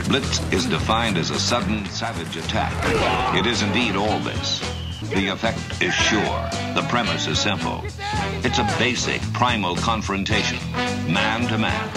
Blitz is defined as a sudden, savage attack. It is indeed all this. The effect is sure. The premise is simple. It's a basic, primal confrontation, man to man.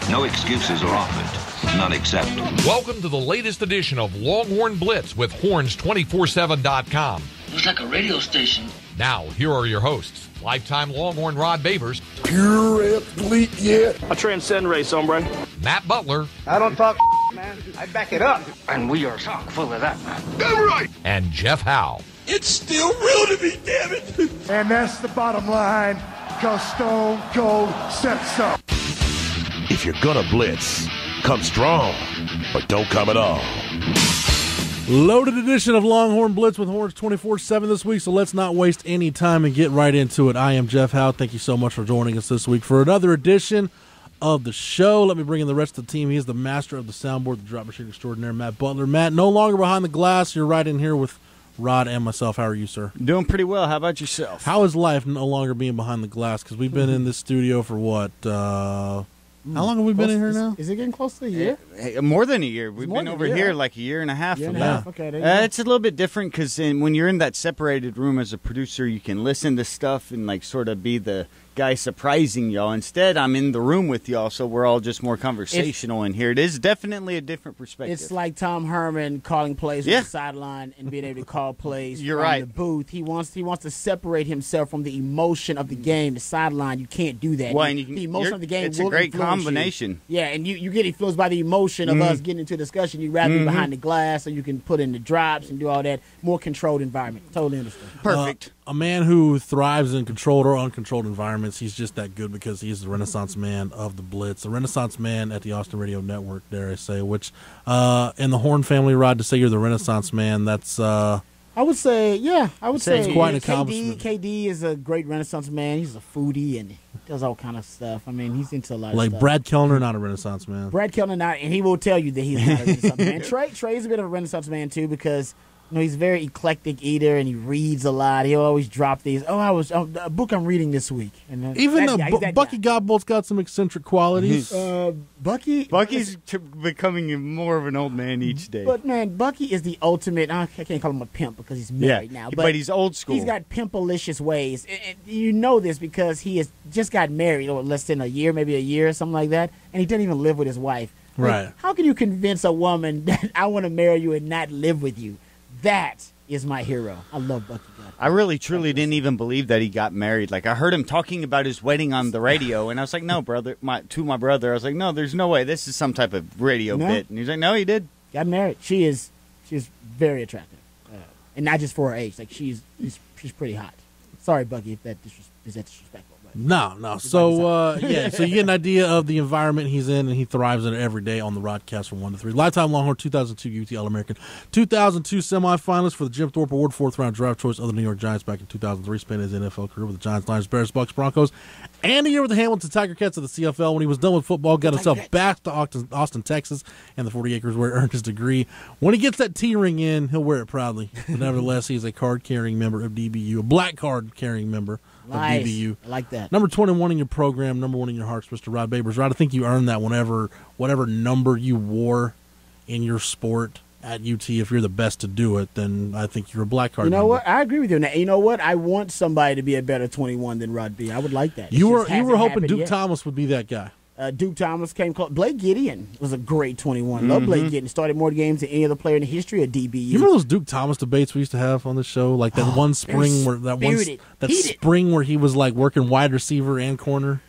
No excuses are offered, none accepted. Welcome to the latest edition of Longhorn Blitz with horns247.com. Looks like a radio station. Now, here are your hosts. Lifetime Longhorn Rod Babers. Pure athlete, yeah. I transcend race, hombre. Matt Butler. I don't talk, man. I back it up. And we are chock full of that, man. Damn right. And Jeff Howe. It's still real to me, damn it. And that's the bottom line, because Stone Cold said so. If you're gonna blitz, come strong, but don't come at all. Loaded edition of Longhorn Blitz with Horns 24/7 this week, so let's not waste any time and get right into it. I am Jeff Howe. Thank you so much for joining us this week for another edition of the show. Let me bring in the rest of the team. He is the master of the soundboard, the drop machine extraordinaire, Matt Butler. Matt, no longer behind the glass. You're right in here with Rod and myself. How are you, sir? Doing pretty well. How about yourself? How is life no longer being behind the glass? Because we've been in this studio for what? How long have we been in here now? Is it getting close to a year? More than a year. We've been over here like a year and a half. Okay, there you go. It's a little bit different because when you're in that separated room as a producer, you can listen to stuff and like sort of be the guy surprising y'all. Instead, I'm in the room with y'all, so we're all just more conversational in here. It is definitely a different perspective. It's like Tom Herman calling plays on the sideline and being able to call plays from the booth. He wants to separate himself from the emotion of the game. The sideline, you can't do that. Well, the emotion of the game it's will a great influence combination. You. Yeah, and you get influenced by the emotion of us getting into a discussion. You'd rather be behind the glass so you can put in the drops and do all that. More controlled environment. Totally understand. Perfect. A man who thrives in controlled or uncontrolled environments, he's just that good because he's the Renaissance man of the Blitz, the Renaissance man at the Austin Radio Network, dare I say, which in the Horn family, Rod, to say you're the Renaissance man, that's... I would say it's quite an accomplishment. KD is a great Renaissance man. He's a foodie and does all kind of stuff. I mean, he's into a lot of stuff. Like Brad Kellner, not a Renaissance man. Brad Kellner, not, and he will tell you that he's not a Renaissance man. Trey's a bit of a Renaissance man, too, because... he's a very eclectic eater, and he reads a lot. He'll always drop these. A book I'm reading this week. And even Bucky Godbolt's got some eccentric qualities. Bucky's becoming more of an old man each day. But, man, Bucky is the ultimate. I can't call him a pimp because he's married now. But he's old school. He's got pimpalicious ways. And you know this because he has just got married, or less than a year, maybe a year or something like that, and he doesn't even live with his wife. Right. Like, how can you convince a woman that I want to marry you and not live with you? That is my hero. I love Bucky Godbolt. I really, truly didn't even believe that he got married. Like, I heard him talking about his wedding on the radio, and I was like, no, brother. To my brother, I was like, no, there's no way. This is some type of radio bit. And he's like, no, he did. Got married. She's very attractive. And not just for her age. Like, she's pretty hot. Sorry, Bucky, if is that disrespectful. No. So, so you get an idea of the environment he's in, and he thrives in it every day on the broadcast from 1 to 3. Lifetime Longhorn, 2002 UT All-American, 2002 semifinalist for the Jim Thorpe Award, 4th-round draft choice of the New York Giants back in 2003. Spent his NFL career with the Giants, Lions, Bears, Bucks, Broncos, and a year with the Hamilton Tiger Cats of the CFL. When he was done with football, got himself back to Austin, Texas, and the 40 acres where he earned his degree. When he gets that T-ring in, he'll wear it proudly. But nevertheless, he's a card-carrying member of DBU, a black card-carrying member of DBU. I like that. Number 21 in your program, number 1 in your hearts, Mr. Rod Babers. Rod, I think you earned that whatever number you wore in your sport at UT. If you're the best to do it, then I think you're a black card. You know member. what? I agree with you. Now, you know what? I want somebody to be a better 21 than Rod B. I would like that. You were hoping Duke Thomas would be that guy. Duke Thomas came close. Blake Gideon was a great 21. Love Blake Gideon. Started more games than any other player in the history of DBU. You remember those Duke Thomas debates we used to have on the show? Like that one spring where he was like working wide receiver and corner.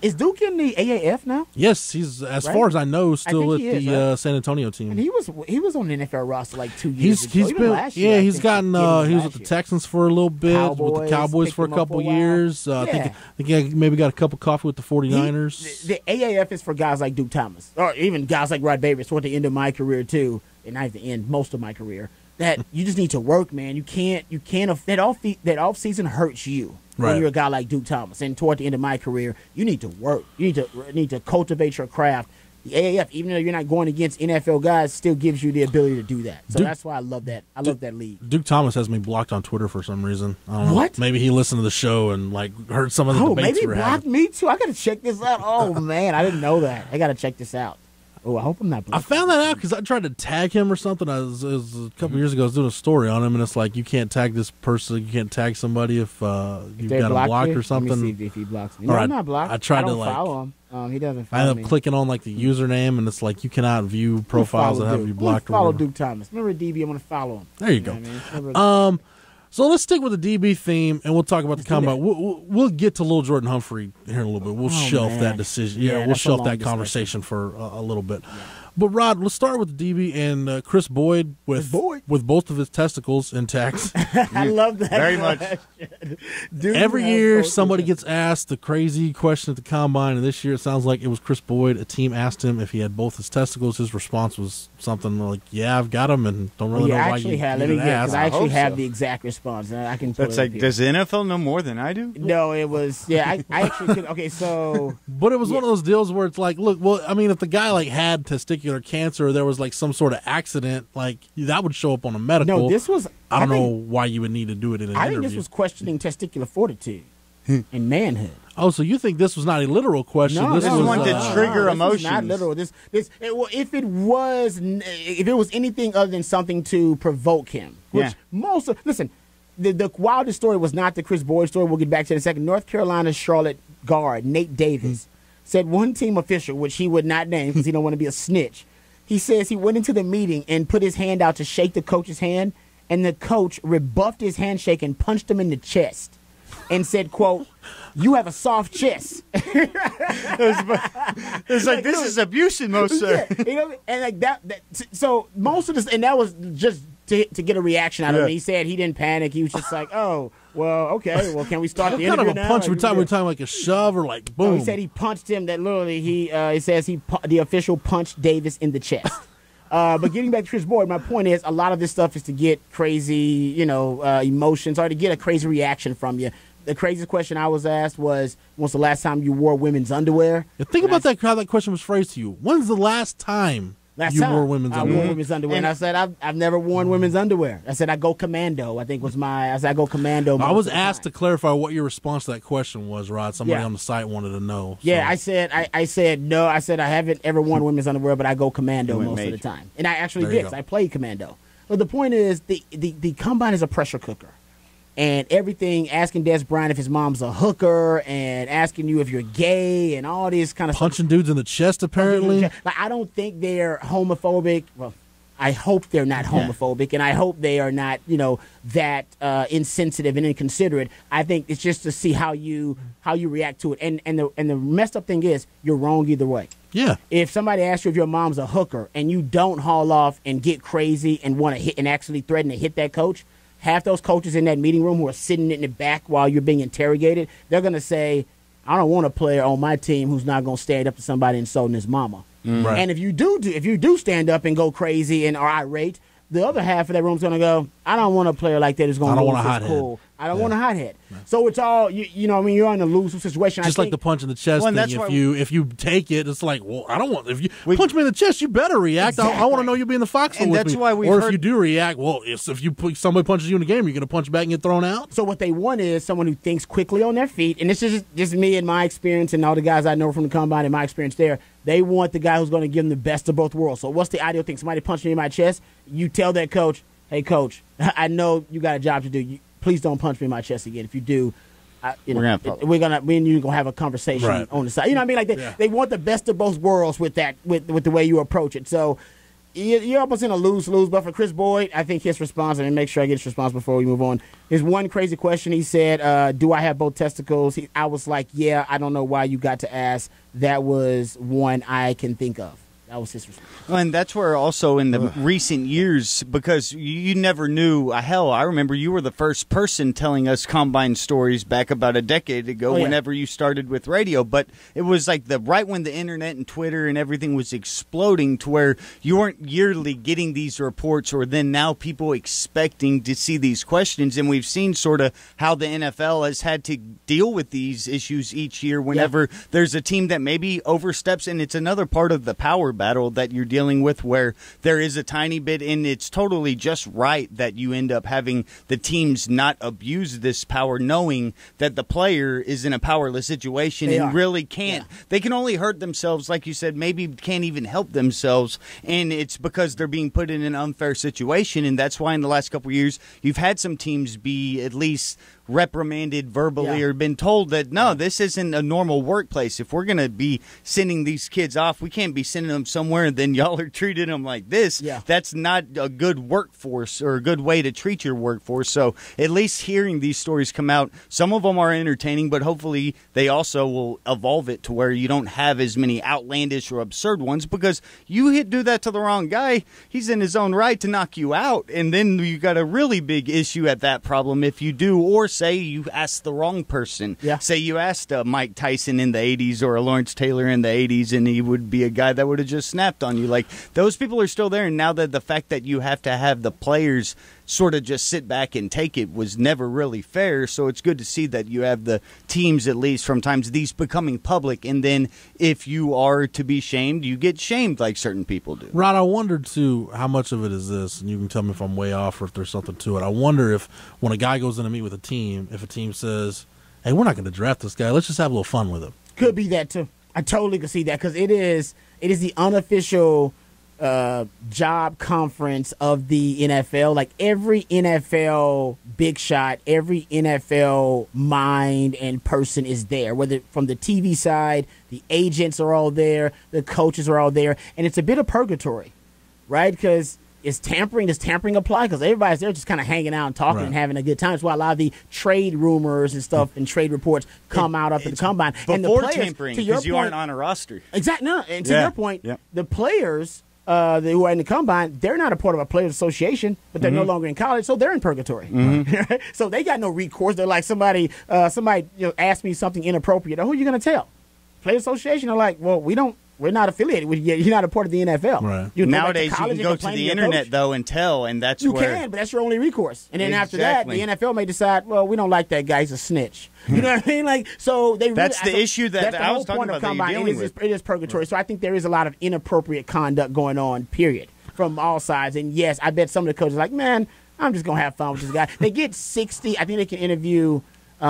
Is Duke in the AAF now? Yes, he's as far as I know still at the San Antonio team. And he was on the NFL roster like 2 years ago. He's been he was with the Texans for a little bit, with the Cowboys for a couple years. I think he maybe got a cup of coffee with the 49ers. The AAF is for guys like Duke Thomas, or even guys like Rod Babers toward the end of my career too, and not the end, most of my career. That you just need to work, man. You can't that off season hurts you. When you're a guy like Duke Thomas, and toward the end of my career, you need to work. You need to cultivate your craft. the AAF, even though you're not going against NFL guys, still gives you the ability to do that. So that's why I love that. I love that league. Duke Thomas has me blocked on Twitter for some reason. I don't know. What? Maybe he listened to the show and heard some of the debates maybe we were blocked having. me too. I gotta check this out. Oh man, I didn't know that. I gotta check this out. Oh, I hope I'm not blocked. I found that out because I tried to tag him or something. It was a couple years ago. I was doing a story on him, and it's like you can't tag this person. You can't tag somebody if you've got him blocked or something. Let me see if he blocks me. No, I'm not blocked. I tried don't to follow him. He doesn't I follow ended me. up clicking on the username, and it's like you cannot view profiles that have you blocked. Or Follow whatever. Duke Thomas. Remember DB? I'm gonna follow him. There you know go. what I mean? So let's stick with the DB theme, and we'll talk about the do combine. that. We'll get to Lil Jordan Humphrey here in a little bit. We'll shelf man. that decision. Yeah, We'll that's a shelf long that discussion. conversation for a little bit. Yeah. But Rod, let's start with the DB and Chris Boyd with both of his testicles intact. I love that. Very much. Every year, somebody gets asked the crazy question at the combine, and this year it sounds like it was Chris Boyd. A team asked him if he had both his testicles. His response was something like, "Yeah, I've got them," and don't really know why you Let me get because I I actually hope have so. the exact response. And I can. Pull That's it up like, here. does the NFL know more than I do? No, it was. Yeah, I actually could. Okay, so. But it was one of those deals where it's like, look, well, I mean, if the guy had testicular cancer, or there was some sort of accident, that would show up on a medical. No, this was. I don't know why you would need to do it in an I interview. think this was questioning testicular fortitude and manhood. Oh, so you think this was not a literal question? No, this this was one to trigger this was emotions. not literal. If it was anything other than something to provoke him, which listen, the wildest story was not the Chris Boyd story. We'll get back to it in a second. North Carolina's Charlotte guard Nate Davis said one team official, which he would not name because he don't want to be a snitch. He says he went into the meeting and put his hand out to shake the coach's hand, and the coach rebuffed his handshake and punched him in the chest and said, quote, "You have a soft chest." It's like, this is abuse in most, sir. Yeah, and that. So most of this, and that was just to get a reaction out of him. He said he didn't panic. He was just like, "Oh, well, okay. Well, can we start the What kind interview of a now?" punch? We're talking like a shove or like boom? No, he said he punched him. That literally, he says the official punched Davis in the chest. But getting back to Chris Boyd, my point is a lot of this stuff is to get crazy, emotions or to get a crazy reaction from you. The craziest question I was asked was, "When's the last time you wore women's underwear?" Think about how that question was phrased to you. When's the last time you wore women's underwear? I wore women's underwear, and I said I've never worn women's underwear. I said I go commando. I said I go commando. I was asked to clarify what your response to that question was, Rod. Somebody on the site wanted to know. So. Yeah, I said no. I said I haven't ever worn women's underwear, but I go commando most of the time, and I actually did. 'Cause I played commando. But the point is, the combine is a pressure cooker. And everything, asking Des Bryant if his mom's a hooker and asking you if you're gay and all this kind of punching dudes in the chest, apparently. I don't think they're homophobic. Well, I hope they're not homophobic, and I hope they are not, that insensitive and inconsiderate. I think it's just to see how you react to it. And the messed up thing is, you're wrong either way. Yeah. If somebody asks you if your mom's a hooker and you don't haul off and get crazy and want to hit and actually threaten to hit that coach, half those coaches in that meeting room who are sitting in the back while you're being interrogated, they're going to say, "I don't want a player on my team who's not going to stand up to somebody insulting his mama." Right. And if you do stand up and go crazy and are irate, the other half of that room's going to go, "I don't want a player like that who's going to lose his cool. I don't want a hothead." So it's all you're in a lose situation. Just like the punch in the chest thing. If you take it, it's like, well, I don't want. If you punch me in the chest, you better react. Exactly. I want to know you be in the foxhole with that's me. why we've or if heard- you do react, well, if somebody punches you in the game, you're going to punch back and get thrown out. So what they want is someone who thinks quickly on their feet, and this is just me and my experience and all the guys I know from the combine and my experience there. They want the guy who's going to give them the best of both worlds. So what's the ideal thing? Somebody punching me in my chest, you tell that coach, "Hey, coach, I know you got a job to do. Please don't punch me in my chest again. If you do, me and you gonna have a conversation on the side." You know what I mean? They want the best of both worlds with that, with the way you approach it. So you're almost in a lose-lose. But for Chris Boyd, I think his response, and make sure I get his response before we move on. His one crazy question, he said, "Do I have both testicles?" I was like, "Yeah, I don't know why you got to ask." That was one I can think of. That was his response. Well, and that's where also in the recent years, because you never knew. Hell, I remember you were the first person telling us combine stories back about a decade ago. Whenever you started with radio, but it was like right when the internet and Twitter and everything was exploding, to where you weren't yearly getting these reports, or then now people expecting to see these questions, and we've seen sort of how the NFL has had to deal with these issues each year. Whenever there's a team that maybe oversteps, and it's another part of the power battle that you're dealing with, where there is a tiny bit, and it's totally just right that you end up having the teams not abuse this power, knowing that the player is in a powerless situation really can't. Yeah. They can only hurt themselves, like you said, maybe can't even help themselves, and it's because they're being put in an unfair situation. And that's why in the last couple of years you've had some teams be at least reprimanded verbally or been told that, no, this isn't a normal workplace. If we're going to be sending these kids off, we can't be sending them somewhere and then y'all are treating them like this. That's not a good workforce or a good way to treat your workforce. So at least hearing these stories come out, some of them are entertaining, but hopefully they also will evolve it to where you don't have as many outlandish or absurd ones, because you do that to the wrong guy, he's in his own right to knock you out, and then you got a really big issue at that problem if you do. Or say you asked the wrong person. Say you asked Mike Tyson in the 80s or a Lawrence Taylor in the 80s, and he would be a guy that would have just snapped on you. Like, those people are still there, and now that the fact that you have to have the players sort of just sit back and take it was never really fair. So it's good to see that you have the teams, at least from times, these becoming public, and then if you are to be shamed, you get shamed like certain people do. Rod, I wondered too how much of it is this, and you can tell me if I'm way off or if there's something to it. I wonder if when a guy goes in to meet with a team, if a team says, hey, we're not going to draft this guy, let's just have a little fun with him. Could be that too. I totally could see that, because it is the unofficial job conference of the NFL. Like, every NFL big shot, every NFL mind and person is there, whether from the TV side, the agents are all there, the coaches are all there, and it's a bit of purgatory, right? Because does tampering apply? Because everybody's there just kind of hanging out and talking and having a good time. That's why a lot of the trade rumors and stuff and trade reports come out after the combine. And the players, tampering, because you aren't on a roster. Exactly. No, and to your point, the players who are in the combine, they're not a part of a players association, but they're no longer in college, so they're in purgatory. So they got no recourse. They're like, somebody asked me something inappropriate. Who are you going to tell? Players association are like, well, we're not affiliated with you. You're not a part of the NFL. Right. Nowadays, you can go to the internet, though, and tell, and that's you can, but that's your only recourse. And then after that, the NFL may decide, well, we don't like that guy. He's a snitch. You know what I mean? Like, so they. That's the issue that I was talking about. That you're dealing with. It is purgatory. So I think there is a lot of inappropriate conduct going on. Period, from all sides. And yes, I bet some of the coaches are like, man, I'm just gonna have fun with this guy. They get 60. I think they can interview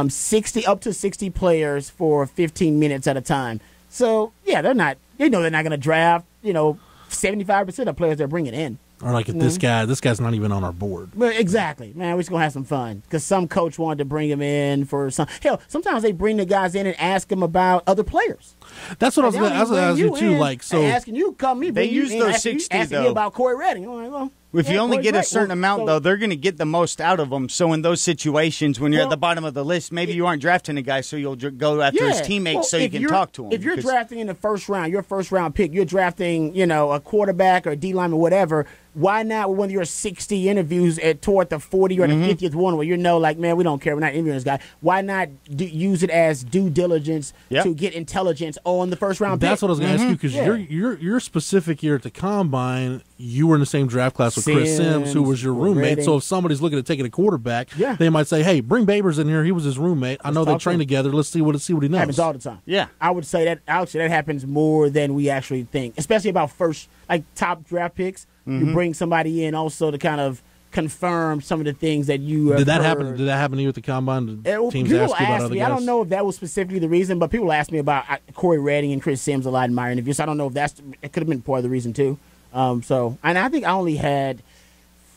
60 up to 60 players for 15 minutes at a time. So yeah, they're not. They know they're not going to draft, 75% of players they're bringing in. Or like, if this guy's not even on our board. But exactly, man, we're just going to have some fun. Because some coach wanted to bring him in for some. Hell, sometimes they bring the guys in and ask them about other players. That's what I was going to ask you too. Like, so asking you, come me. They use those 60 asking though. Me about Corey Redding. I'm like, well. If you only get a certain amount, though, they're going to get the most out of them. So in those situations, when you're at the bottom of the list, maybe you aren't drafting a guy, so you'll go after his teammates so you can talk to him. If you're drafting in the first round, your first-round pick, you're drafting, a quarterback or a D-lineman or whatever, why not when you're 60 interviews toward the 40 or the 50th one where like, man, we don't care, we're not interviewing this guy. Why not use it as due diligence to get intelligence on the first-round pick? That's what I was going to ask you, because you're specific here at the Combine. You were in the same draft class with Chris Sims, who was your roommate. Redding. So if somebody's looking at taking a quarterback, they might say, hey, bring Babers in here. He was his roommate. I know they train together. Let's see what he knows. Happens all the time. Yeah. I would say that happens more than we actually think, especially about top draft picks. You bring somebody in also to kind of confirm some of the things that you have Did that heard. happen? Did that happen to you at the Combine? Teams people ask you about ask other me. guys? I don't know if that was specifically the reason, but people ask me about Corey Redding and Chris Sims a lot in my interviews. So I don't know if it could have been part of the reason too. And I think I only had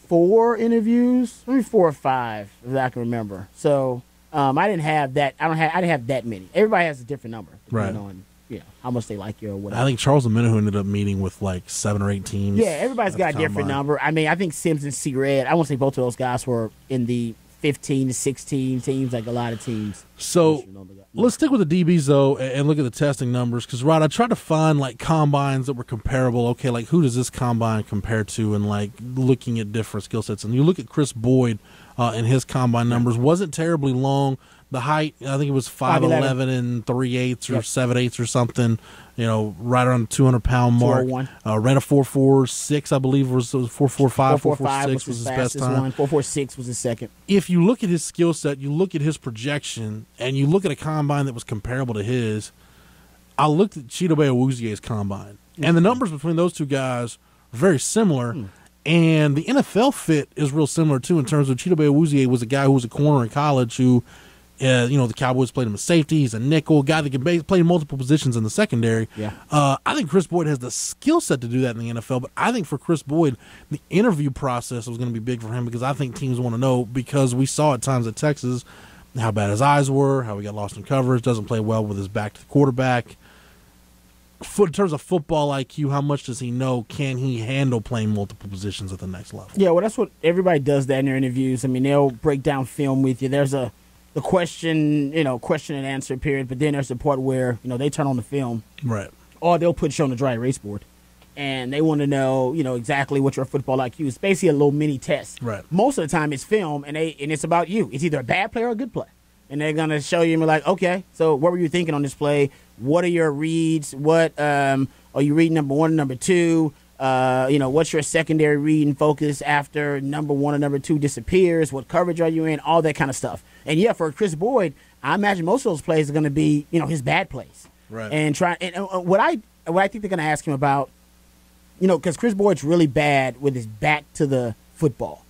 4 interviews, maybe 4 or 5, if I can remember. So I didn't have that. I didn't have that many. Everybody has a different number, depending on how much they like you or whatever. I think Charles Minahu ended up meeting with like 7 or 8 teams. Yeah, everybody's got a different number. I mean, I think Sims and C-Red, I want to say both of those guys were in the 15 to 16 teams, like a lot of teams. So let's stick with the DBs, though, and look at the testing numbers. Because, Rod, I tried to find, like, combines that were comparable. Okay, like, who does this combine compare to? And, like, looking at different skill sets. And you look at Chris Boyd and his combine numbers. Wasn't terribly long. The height, I think it was 5'11" and 3/8 or 7/8 or something. Right around the 200-pound mark. Ran a 4.46, I believe, was 4.45. 4.46 was his best time. 4.46 was his second. If you look at his skill set, you look at his projection, and you look at a combine that was comparable to his, I looked at Chidobe Awuzie's combine, and the numbers between those two guys are very similar. And the NFL fit is real similar, too, in terms of Chidobe Awuzie was a guy who was a corner in college who – the Cowboys played him as safety. He's a nickel guy that can play multiple positions in the secondary. Yeah. I think Chris Boyd has the skill set to do that in the NFL, but I think for Chris Boyd, the interview process was going to be big for him because I think teams want to know, because we saw at times at Texas how bad his eyes were, how he got lost in coverage, doesn't play well with his back to the quarterback. In terms of football IQ, how much does he know? Can he handle playing multiple positions at the next level? Yeah, well, that's what everybody does that in their interviews. I mean, they'll break down film with you. There's the question and answer period, but then there's the part where, they turn on the film. Right. Or they'll put you on the dry erase board. And they want to know, exactly what your football IQ is. It's basically a little mini test. Right. Most of the time it's film, and it's about you. It's either a bad play or a good play. And they're going to show you and be like, okay, so what were you thinking on this play? What are your reads? What are you reading number one and number two? What's your secondary read and focus after number one and number two disappears? What coverage are you in? All that kind of stuff. And yeah, for Chris Boyd, I imagine most of those plays are going to be, his bad plays. Right. And what I think they're going to ask him about, because Chris Boyd's really bad with his back to the football.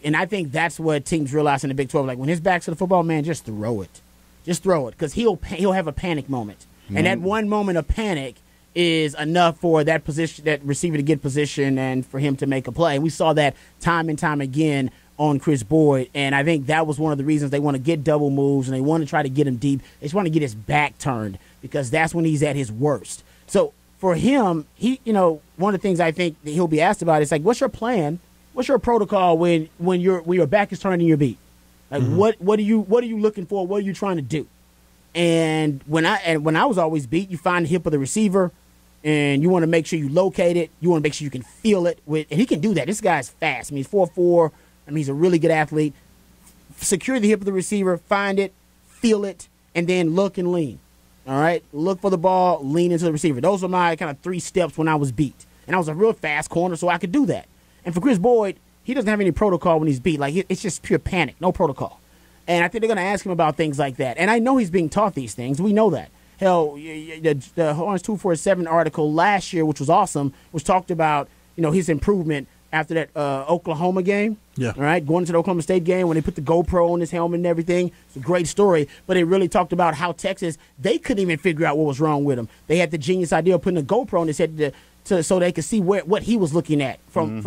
And I think that's what teams realize in the Big 12. Like, when his back's to the football, man, just throw it. Just throw it, because he'll have a panic moment. And that one moment of panic is enough for that receiver to get position and for him to make a play. And we saw that time and time again on Chris Boyd, and I think that was one of the reasons they want to get double moves and they want to try to get him deep. They just want to get his back turned, because that's when he's at his worst. So for him, one of the things I think that he'll be asked about is, like, what's your plan? What's your protocol when your back is turned and you're beat? Like, what are you looking for? What are you trying to do? And when I was always beat, you find the hip of the receiver, and you want to make sure you locate it. You want to make sure you can feel it. And he can do that. This guy's fast. I mean, he's 4'4". I mean, he's a really good athlete. Secure the hip of the receiver, find it, feel it, and then look and lean. All right? Look for the ball, lean into the receiver. Those are my kind of 3 steps when I was beat. And I was a real fast corner, so I could do that. And for Chris Boyd, he doesn't have any protocol when he's beat. Like, it's just pure panic, no protocol. And I think they're going to ask him about things like that. And I know he's being taught these things. We know that. Hell, the Horns 247 article last year, which was awesome, was talked about, his improvement after that Oklahoma game. Yeah. All right, going to the Oklahoma State game when they put the GoPro on his helmet and everything. It's a great story. But it really talked about how Texas, they couldn't even figure out what was wrong with him. They had the genius idea of putting a GoPro on his head so they could see what he was looking at from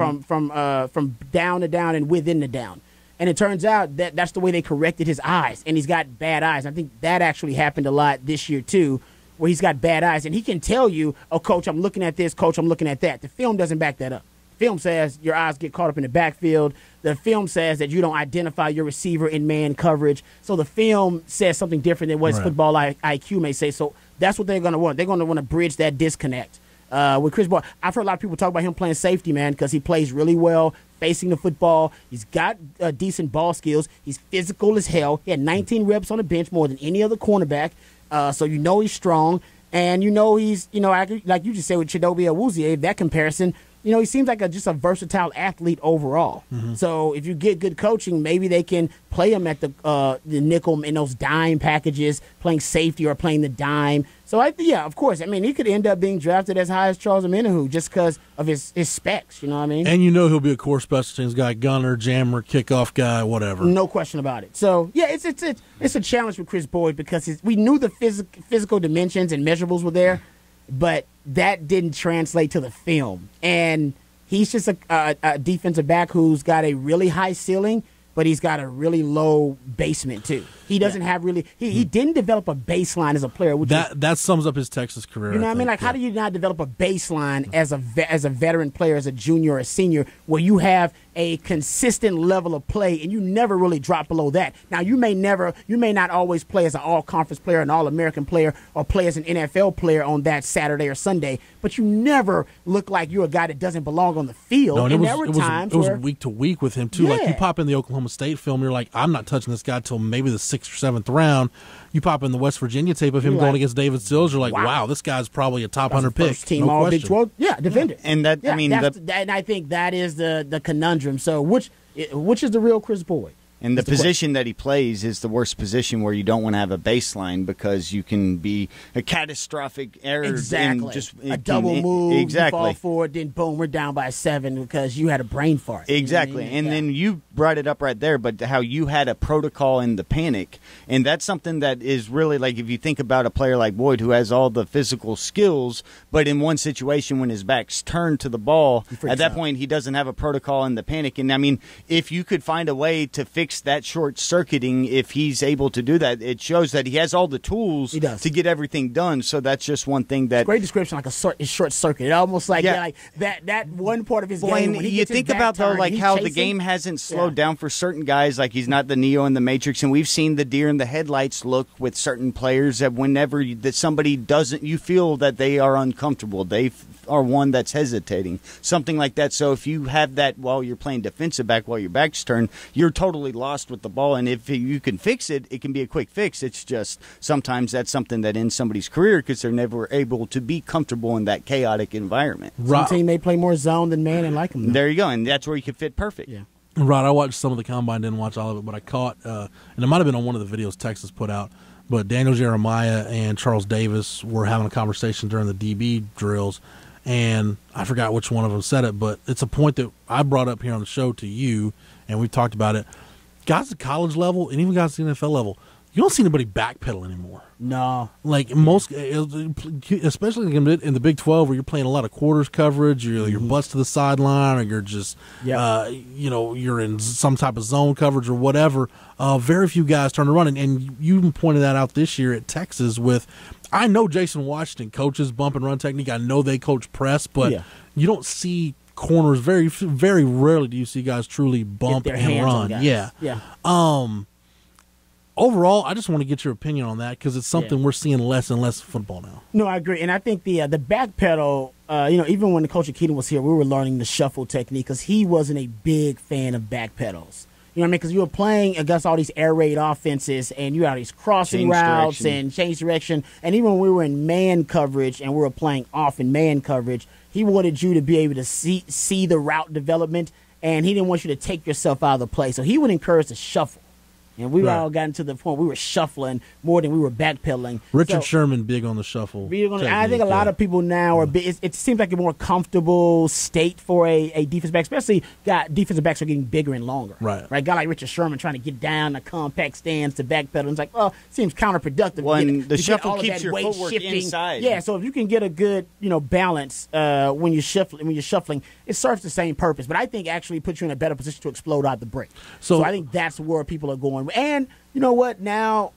down to down and within the down. And it turns out that that's the way they corrected his eyes. And he's got bad eyes. I think that actually happened a lot this year, too, where he's got bad eyes. And he can tell you, oh, coach, I'm looking at this. Coach, I'm looking at that. The film doesn't back that up. The film says your eyes get caught up in the backfield. The film says that you don't identify your receiver in man coverage. So the film says something different than what his football IQ may say. So that's what they're going to want. They're going to want to bridge that disconnect. With Chris Boyd, I've heard a lot of people talk about him playing safety, man, because he plays really well facing the football. He's got decent ball skills. He's physical as hell. He had 19 reps on the bench, more than any other cornerback. So he's strong. And he's, like you just said with Chidobe Awuzie, that comparison, he seems like just a versatile athlete overall. Mm-hmm. So if you get good coaching, maybe they can play him at the nickel in those dime packages, playing safety or playing the dime. So, of course. I mean, he could end up being drafted as high as Charles Omenihu just because of his specs, you know what I mean? And he'll be a core special teams guy, gunner, jammer, kickoff guy, whatever. No question about it. So, yeah, it's a challenge with Chris Boyd because we knew the physical dimensions and measurables were there, but that didn't translate to the film. And he's just a defensive back who's got a really high ceiling, but he's got a really low basement, too. He doesn't have really. He didn't develop a baseline as a player. That sums up his Texas career. You know what I mean? Like, how do you not develop a baseline as a veteran player, as a junior or a senior, where you have a consistent level of play and you never really drop below that? Now, you may not always play as an all-conference player, an all-American player, or play as an NFL player on that Saturday or Sunday, but you never look like you're a guy that doesn't belong on the field. No, and there were times where it was week to week with him too. Like, you pop in the Oklahoma State film, you're like, I'm not touching this guy till maybe the 6th or 7th round. You pop in the West Virginia tape of him going against David Sills, you're like, wow, this guy's probably a top 100 pick. First team all Big 12, defender. And that, I mean, and I think that is the conundrum. So which is the real Chris Boyd? And the position that he plays is the worst position where you don't want to have a baseline because you can be a catastrophic error. Exactly. And just, a double move, exactly. you fall forward, then boom, we're down by 7 because you had a brain fart. Exactly. You know what I mean? And then you brought it up right there, but how you had a protocol in the panic. And that's something that is really, like, if you think about a player like Boyd who has all the physical skills, but in one situation when his back's turned to the ball, at that point he doesn't have a protocol in the panic. And, I mean, if you could find a way to fix that short-circuiting, if he's able to do that, it shows that he has all the tools to get everything done. So that's just one thing that... It's a great description, like a short circuit. It almost like, like that one part of his game. When you think about, though, like how the game hasn't slowed down for certain guys. Like, he's not the Neo in the Matrix, and we've seen the deer in the headlights look with certain players that whenever that somebody doesn't, you feel that they are uncomfortable. They are one that's hesitating, something like that. So if you have that while you're playing defensive back, while your back's turned, you're totally lost with the ball. And if you can fix it, it can be a quick fix. It's just sometimes that's something that ends somebody's career because they're never able to be comfortable in that chaotic environment. Some team may play more zone than man and like them. There you go, and that's where you can fit perfect. Yeah. Right, I watched some of the combine, didn't watch all of it, but I caught, and it might have been on one of the videos Texas put out, but Daniel Jeremiah and Charles Davis were having a conversation during the DB drills, and I forgot which one of them said it, but it's a point that I brought up here on the show to you, and we've talked about it. Guys at college level, and even guys at the NFL level, you don't see anybody backpedal anymore. No. Like most, especially in the Big 12 where you're playing a lot of quarters coverage, you're butts to the sideline, or you're just, you're in some type of zone coverage or whatever. Very few guys turn to running. And you even pointed that out this year at Texas with, I know Jason Washington coaches bump and run technique. I know they coach press, but you don't see corners. Very, very rarely do you see guys truly bump and run. Yeah. Overall, I just want to get your opinion on that because it's something we're seeing less and less in football now. No, I agree. And I think the backpedal, even when Coach Keaton was here, we were learning the shuffle technique because he wasn't a big fan of backpedals. You know what I mean? Because you were playing against all these air raid offenses, and you had these crossing routes and change direction. And even when we were in man coverage and we were playing off in man coverage, he wanted you to be able to see the route development, and he didn't want you to take yourself out of the play. So he would encourage the shuffle. And we all gotten to the point we were shuffling more than we were backpedaling. Richard Sherman big on the shuffle. I think a lot of people now are big. It seems like a more comfortable state for a defensive back, especially defensive backs are getting bigger and longer. Right. A guy like Richard Sherman trying to get down the compact stance to backpedal. It's like, well, it seems counterproductive. Well, the shuffle keeps your footwork inside. Yeah, so if you can get a good balance when you're shuffling, it serves the same purpose. But I think actually puts you in a better position to explode out the break. So I think that's where people are going. And you know what? Now,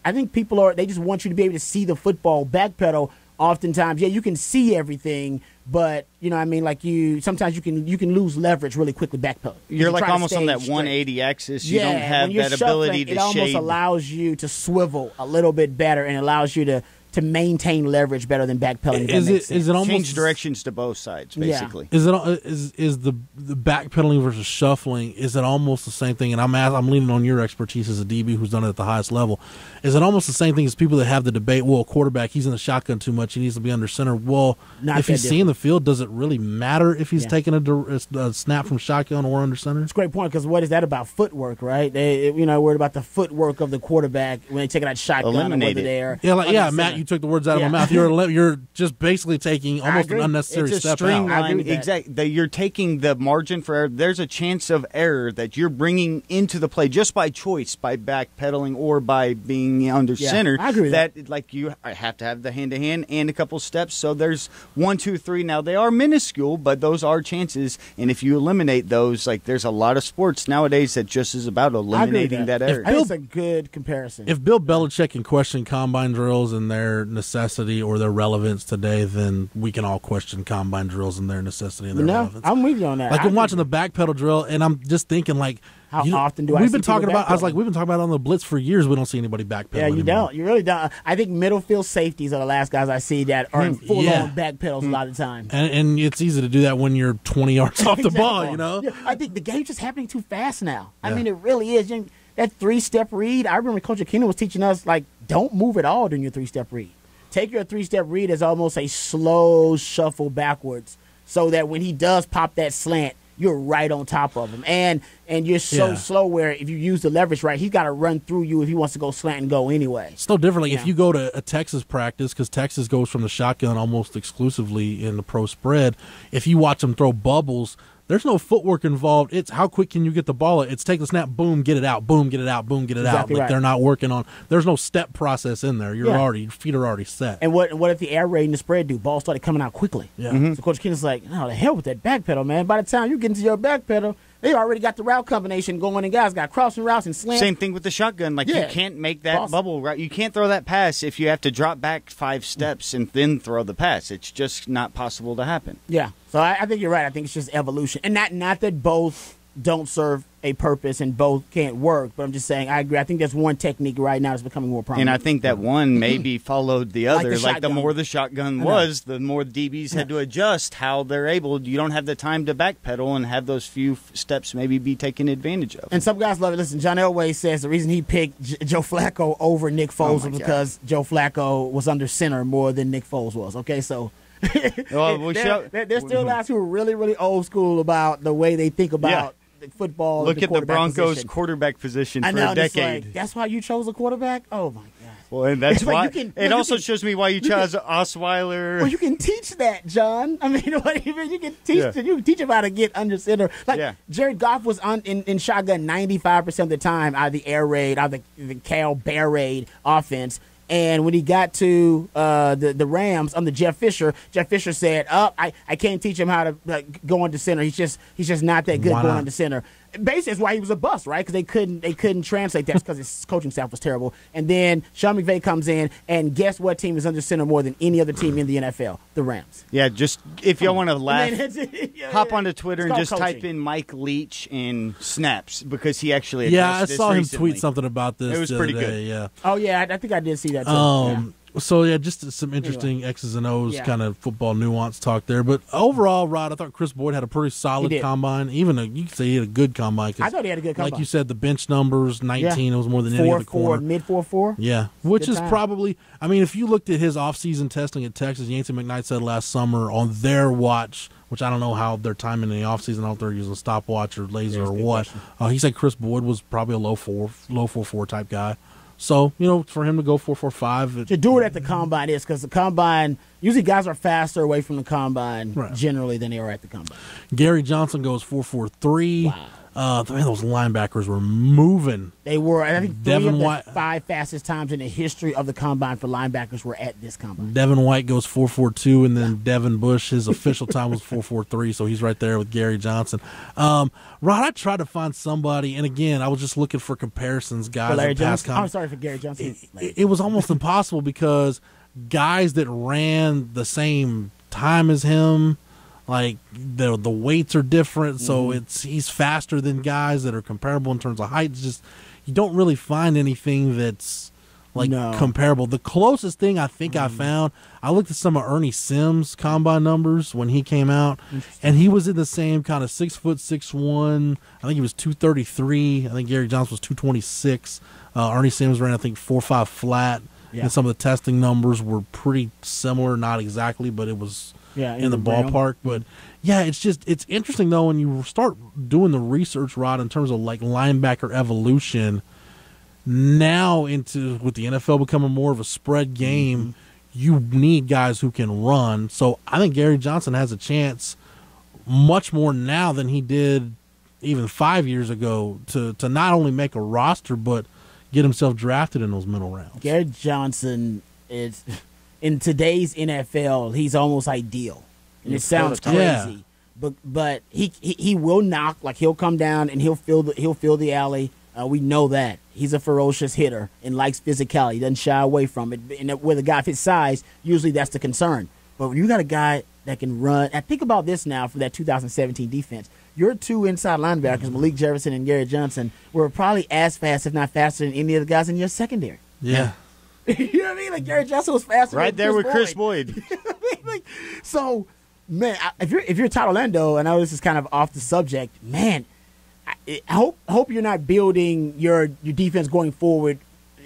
I think they just want you to be able to see the football backpedal. Oftentimes, you can see everything, but sometimes you can lose leverage really quickly backpedal. You're like almost on that 180 axis. You don't have that ability to shade. It almost allows you to swivel a little bit better and allows you to maintain leverage better than backpedaling. Is it almost change directions to both sides, basically? Yeah. Is the backpedaling versus shuffling? Is it almost the same thing? And I'm leaning on your expertise as a DB who's done it at the highest level. Is it almost the same thing as people that have the debate? Well, a quarterback, he's in the shotgun too much. He needs to be under center. Well, if he's seeing the field, does it really matter if he's taking a snap from shotgun or under center? It's a great point because what is that about footwork, right? They worried about the footwork of the quarterback when they take it out shotgun or whether they're Matt. took the words out of my mouth. You're just basically taking almost an unnecessary it's a step streamline, out. Exactly. You're taking the margin for error. There's a chance of error that you're bringing into the play just by choice, by backpedaling or by being under center. I agree with that. Like you have to have the hand-to-hand and a couple steps. So there's 1, 2, 3. Now they are minuscule, but those are chances. And if you eliminate those, like there's a lot of sports nowadays that just is about eliminating that error. I think it's a good comparison. If Bill Belichick can question combine drills and their necessity or their relevance today, then we can all question combine drills and their necessity and their relevance. I'm with you on that. Like I'm watching the backpedal drill, and I'm just thinking, like, how often do I? We've been talking about. I was like, we've been talking about it on the Blitz for years. We don't see anybody backpedal. Yeah, you anymore. don't. You really don't. I think middle field safeties are the last guys I see that are in full on backpedals a lot of the time. And it's easy to do that when you're 20 yards off the ball. You know. Yeah, I think the game's just happening too fast now. I mean, it really is. That 3-step read. I remember Coach Aquino was teaching us, like, don't move at all during your 3-step read. Take your 3-step read as almost a slow shuffle backwards, so that when he does pop that slant, you're right on top of him. And you're so slow where if you use the leverage right, he's got to run through you if he wants to go slant and go anyway. It's no different. Like if you go to a Texas practice, because Texas goes from the shotgun almost exclusively in the pro spread, if you watch them throw bubbles, there's no footwork involved. It's how quick can you get the ball. It's take the snap, boom, get it out, boom, get it out, boom, get it out. Like they're not working on. There's no step process in there. Your feet are already set. And what if the air raid and the spread do? Ball started coming out quickly. Yeah. So Coach Keenan's like, no, the hell with that backpedal, man. By the time you get into your backpedal, they already got the route combination going, and guys got crossing routes and slants. Same thing with the shotgun. Like you can't make that bubble right. You can't throw that pass if you have to drop back 5 steps and then throw the pass. It's just not possible to happen. Yeah. So I think you're right. I think it's just evolution, and not that both don't serve a purpose and both can't work. But I'm just saying I agree. I think there's one technique right now that's becoming more prominent. And I think that one maybe followed the other. Like the more the shotgun was, the more the DBs had to adjust how they're able. You don't have the time to backpedal and have those few steps maybe be taken advantage of. And some guys love it. Listen, John Elway says the reason he picked Joe Flacco over Nick Foles was because Joe Flacco was under center more than Nick Foles was. Okay, so there's still guys who are really, really old school about the way they think about football. Look at the Broncos position. Quarterback position for a decade. Like, that's why you chose a quarterback? Oh, my God. Well, and that's why. It also shows me why you chose Osweiler. Well, you can teach that, John. I mean, you can teach you can teach him how to get under center. Like Jared Goff was in shotgun 95% of the time out of the air raid, out of the Cal Bear raid offense. And when he got to the Rams under Jeff Fisher said, I can't teach him how to go under center. He's just not that good going under center. Basically, that's why he was a bust, right? Because they couldn't translate that because his coaching staff was terrible. And then Sean McVay comes in, and guess what team is under center more than any other team in the NFL? The Rams. Yeah, just if y'all want to laugh, hop onto Twitter and just type in Mike Leach and snaps because he actually I saw him recently. Tweet something about this. It was pretty good. Yeah. Oh yeah, I think I did see that too. So, just some interesting X's and O's kind of football nuance talk there. But overall, Rod, I thought Chris Boyd had a pretty solid combine. Even you could say he had a good combine. I thought he had a good combine. Like you said, the bench numbers, 19, it was more than any other corner. Mid 4.4. Yeah, which is probably, I mean, if you looked at his offseason testing at Texas, Yancey McKnight said last summer on their watch, which I don't know how they're timing in the offseason, I don't know if they're using a stopwatch or laser or what. He said Chris Boyd was probably a low 4.4 type guy. So, for him to go 4.45. To do it at the combine is because the combine, usually guys are faster away from the combine generally than they are at the combine. Gary Johnson goes 4.43. Wow. Those linebackers were moving. They were. I think three of the 5 fastest times in the history of the combine for linebackers were at this combine. Devin White goes 4.42, and then Devin Bush, his official time was 4.43, so he's right there with Gary Johnson. Rod, I tried to find somebody, and again, I was just looking for comparisons, guys. Larry Johnson. I'm sorry for Gary Johnson. It was almost impossible because guys that ran the same time as him, like the weights are different, so he's faster than guys that are comparable in terms of height. It's just you don't really find anything that's comparable. The closest thing I think I found, I looked at some of Ernie Sims' combine numbers when he came out, and he was in the same kind of 6'6'1". I think he was 233. I think Gary Johnson was 226. Ernie Sims ran, I think, 4.5 flat, and some of the testing numbers were pretty similar, not exactly, but it was in the ballpark. But it's interesting though when you start doing the research, Rod, in terms of like linebacker evolution now with the NFL becoming more of a spread game, you need guys who can run. So I think Gary Johnson has a chance much more now than he did even 5 years ago to not only make a roster but get himself drafted in those middle rounds. Gary Johnson is, in today's NFL, he's almost ideal. And it sounds crazy, but he will knock, like he'll come down and he'll fill the alley. We know that he's a ferocious hitter and likes physicality. He doesn't shy away from it. And with a guy of his size, usually that's the concern. But when you got a guy that can run, and think about this now for that 2017 defense. Your two inside linebackers, Malik Jefferson and Gary Johnson, were probably as fast, if not faster, than any of the guys in your secondary. Yeah. You know what I mean? Like Gary Johnson was faster. Right than there with Chris Boyd. Boyd. You know what I mean? So, man, if you're Todd Orlando, and I know this is kind of off the subject, man, I hope you're not building your defense going forward,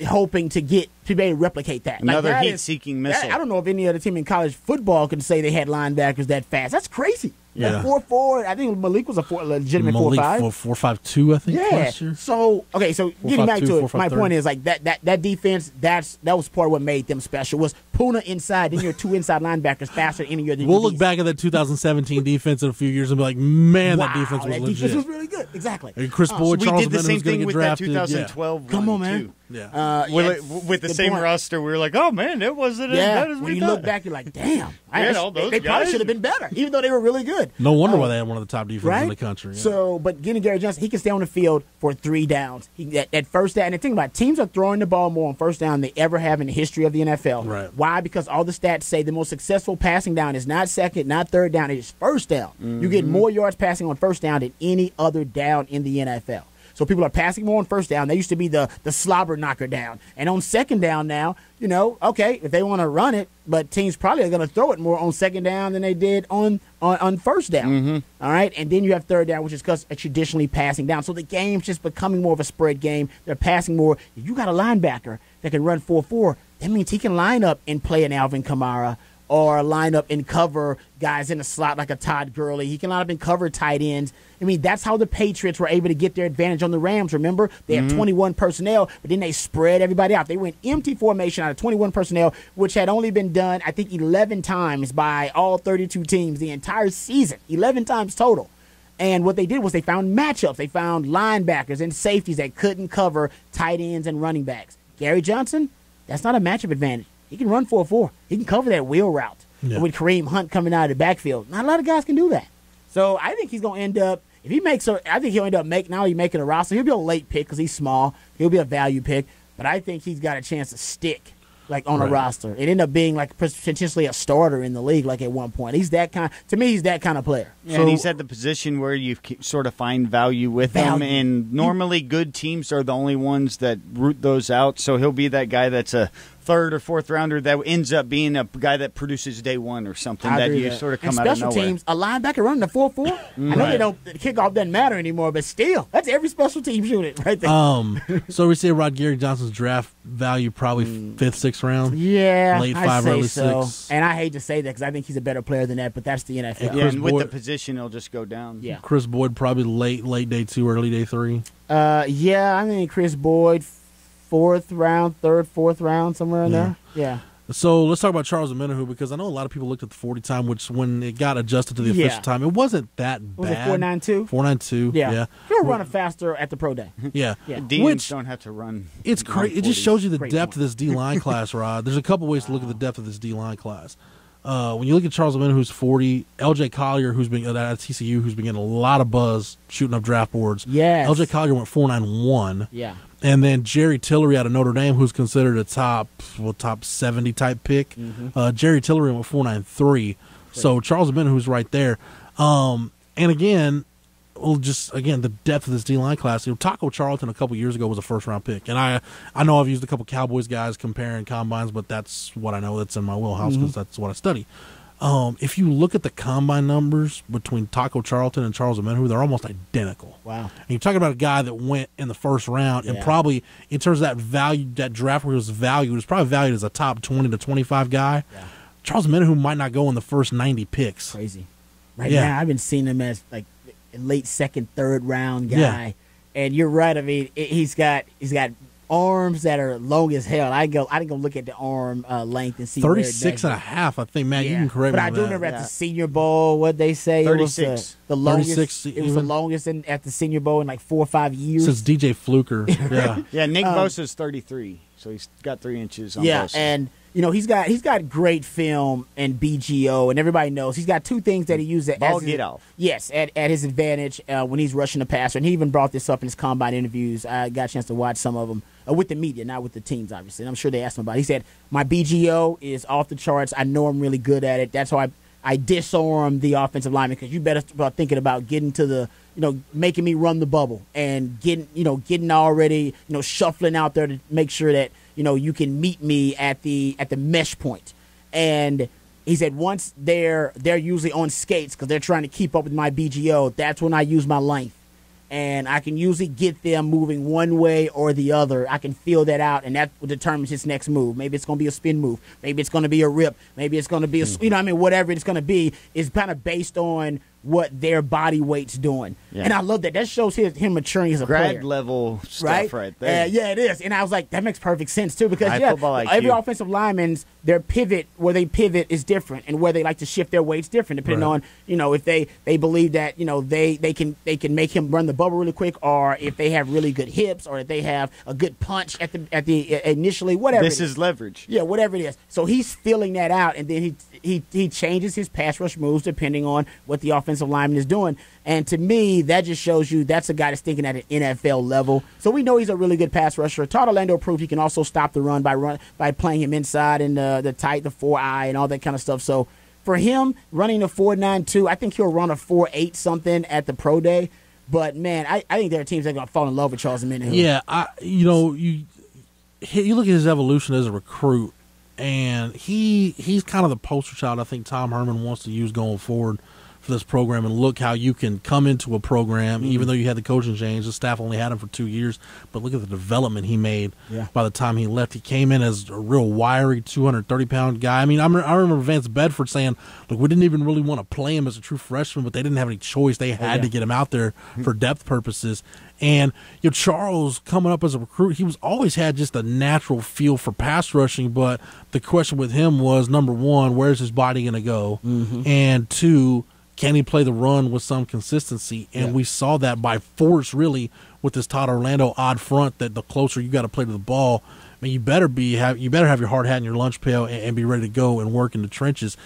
hoping to be able to replicate that. Another like heat-seeking missile. I don't know if any other team in college football can say they had linebackers that fast. That's crazy. Yeah. 4'4". I think Malik was a legitimate 4'5". 4.52, I think. Yeah. Last year. So getting back to it, my 4.53. point is like that defense. That was part of what made them special. Was Puna inside, then your two inside linebackers faster than any of your. We'll look back at that 2017 defense in a few years and be like, man, wow, that defense was that legit. defense was really good. Exactly. And Chris Boyd, we Charles did the Bennett, same who's gonna thing get with drafted. that 2012 Come run, on, man. too. Yeah. With the same point. roster, we were like, oh, man, it wasn't as bad as we when you thought. look back, you're like, damn. Those they probably guys- should have been better, even though they were really good. No wonder why they had one of the top defenses Right? in the country. Yeah. So, but getting Gary Johnson, he can stay on the field for 3 downs. That first down, and the thing about it, teams are throwing the ball more on first down than they ever have in the history of the NFL. Right. Why? Because all the stats say the most successful passing down is not second, not third down, it is first down. You get more yards passing on first down than any other down in the NFL. So people are passing more on first down. They used to be the slobber knocker down. And on second down now, okay, if they want to run it, but teams probably are going to throw it more on second down than they did on first down. All right? And then you have third down, which is because traditionally passing down. So the game's just becoming more of a spread game. They're passing more. If you got a linebacker that can run 4.4, that means he can line up and play an Alvin Kamara or line up and cover guys in the slot like a Todd Gurley. He can line up and cover tight ends. I mean, that's how the Patriots were able to get their advantage on the Rams. Remember, they have 21 personnel, but then they spread everybody out. They went empty formation out of 21 personnel, which had only been done, I think, 11 times by all 32 teams the entire season, 11 times total. And what they did was they found matchups. They found linebackers and safeties that couldn't cover tight ends and running backs. Gary Johnson, that's not a matchup advantage. He can run 4.4. He can cover that wheel route with Kareem Hunt coming out of the backfield. Not a lot of guys can do that. So I think he's going to end up, if he makes, I think he'll end up making a roster. He'll be a late pick because he's small. He'll be a value pick. But I think he's got a chance to stick on a roster. It ended up being like potentially a starter in the league like at one point. He's that kind, to me, he's that kind of player. Yeah, and he's at the position where you sort of find value with him, and normally good teams are the only ones that root those out, so he'll be that guy that's a third or fourth rounder that ends up being a guy that produces day one or something that you sort of come and out of nowhere. special teams, a linebacker running the 4.4, I know they don't, the kickoff doesn't matter anymore, but still, that's every special team unit right there. So we say Rod Gary Johnson's draft value probably 5th, 6th round. Yeah, late I'd 5, say early so. 6. And I hate to say that because I think he's a better player than that, but that's the NFL. Yeah, and with the position, it'll just go down. Yeah. Chris Boyd probably late day 2, early day 3. Yeah, I mean Chris Boyd, 4th round, 3rd, 4th round, somewhere in there. Yeah. So let's talk about Charles Omenihu, because I know a lot of people looked at the 40 time, which when it got adjusted to the official time, it wasn't that Was bad. it 4.92? 4.92. Yeah. He'll run it faster at the pro day. Yeah. Demons don't have to run. It's crazy. It just shows you the Great depth point. of this D-line class, Rod. There's a couple ways to look at the depth of this D-line class. When you look at Charles Omenihu, who's 40, LJ Collier, who's been at TCU, who's been getting a lot of buzz shooting up draft boards. Yes. LJ Collier went 4.91. Yeah. And then Jerry Tillery out of Notre Dame, who's considered a top 70 type pick. Jerry Tillery went 4.93. So Charles Omenihu's right there. And again, the depth of this D-line class. Taco Charlton a couple years ago was a first-round pick. And I know I've used a couple Cowboys guys comparing combines, but that's what I know. That's in my wheelhouse because that's what I study. If you look at the combine numbers between Taco Charlton and Charles Omenihu, they're almost identical. Wow. And you're talking about a guy that went in the first round and probably, in terms of that value, that draft where it was valued, it was probably valued as a top 20 to 25 guy. Yeah. Charles Omenihu might not go in the first 90 picks. Crazy. Right now, I've been seeing him as like a late 2nd, 3rd round guy. And you're right. I mean, he's got arms that are long as hell. I didn't go look at the arm length and see 36 and a half, I think. Matt, you can correct me but on I do that. remember at the Senior Bowl, what they say 36. it was the longest. 36 it was the longest at the Senior Bowl in like 4 or 5 years. Since DJ Fluker. Yeah. Yeah, Nick Bosa's 33, so he's got 3 inches on Bosa. And he's got great film and BGO, and everybody knows he's got two things that he uses Ball get off. Yes, at his advantage when he's rushing the passer, and he even brought this up in his combine interviews. I got a chance to watch some of them with the media, not with the teams, obviously. And I'm sure they asked him about it. He said, my BGO is off the charts. I know I'm really good at it. That's how I disarm the offensive lineman, because you better start thinking about getting to the, making me run the bubble and getting already, shuffling out there to make sure that, you can meet me at the mesh point. And he said once they're usually on skates because they're trying to keep up with my BGO, that's when I use my length. And I can usually get them moving one way or the other. I can feel that out, and that determines his next move. Maybe it's going to be a spin move. Maybe it's going to be a rip. Maybe it's going to be whatever it's going to be is kind of based on what their body weight's doing. Yeah. And I love that. That shows him maturing as a player. Grad level stuff right there. Yeah, it is. And I was like, that makes perfect sense, too, because, football IQ. Every offensive lineman's, their pivot, where they pivot is different, and where they like to shift their weight's different, depending on, if they believe that, they can make him run the bubble really quick, or if they have really good hips, or if they have a good punch at the initially, whatever. This is leverage. Yeah, whatever it is. So he's filling that out, and then he changes his pass rush moves depending on what the offensive lineman is doing. And to me, that just shows you that's a guy that's thinking at an NFL level. So we know he's a really good pass rusher. Todd Orlando proved he can also stop the run by playing him inside in the tight, the 4-eye, and all that kind of stuff. So for him, running a 4.92, I think he'll run a 4.8 something at the pro day. But, man, I think there are teams that are going to fall in love with Charles Omenihu. Yeah, you look at his evolution as a recruit, and he's kind of the poster child I think Tom Herman wants to use going forward for this program. And look how you can come into a program, even though you had the coaching change, the staff only had him for 2 years, but look at the development he made by the time he left. He came in as a real wiry 230-pound guy. I mean, I remember Vance Bedford saying, look, we didn't even really want to play him as a true freshman, but they didn't have any choice. They had to get him out there for depth purposes. And Charles, coming up as a recruit, he was always had just a natural feel for pass rushing, but the question with him was, number one, where's his body going to go? And two, can he play the run with some consistency? And we saw that by force, really, with this Todd Orlando odd front, that the closer you got to play to the ball, I mean, you better have your hard hat in your lunch pail and be ready to go and work in the trenches.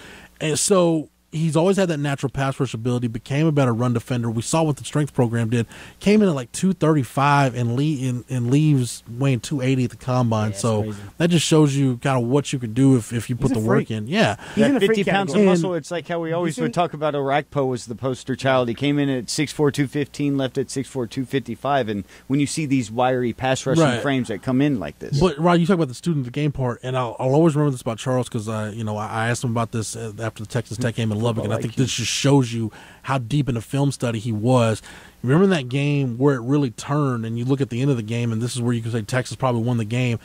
And so he's always had that natural pass rush ability, became a better run defender. We saw what the strength program did. Came in at like 235 and leaves weighing 280 at the combine. So crazy. That just shows you kind of what you could do if you put the work in. Yeah. That 50 pounds of muscle, it's like how we always would talk about Orakpo was the poster child. He came in at 6'4", 215, left at 6'4", 255. And when you see these wiry pass rushing frames that come in like this. But, Rod, you talk about the student of the game part, and I'll always remember this about Charles because, I asked him about this after the Texas Tech game in Lubbock, and I think this just shows you how deep in the film study he was. Remember that game where it really turned, and you look at the end of the game, and this is where you can say Texas probably won the game.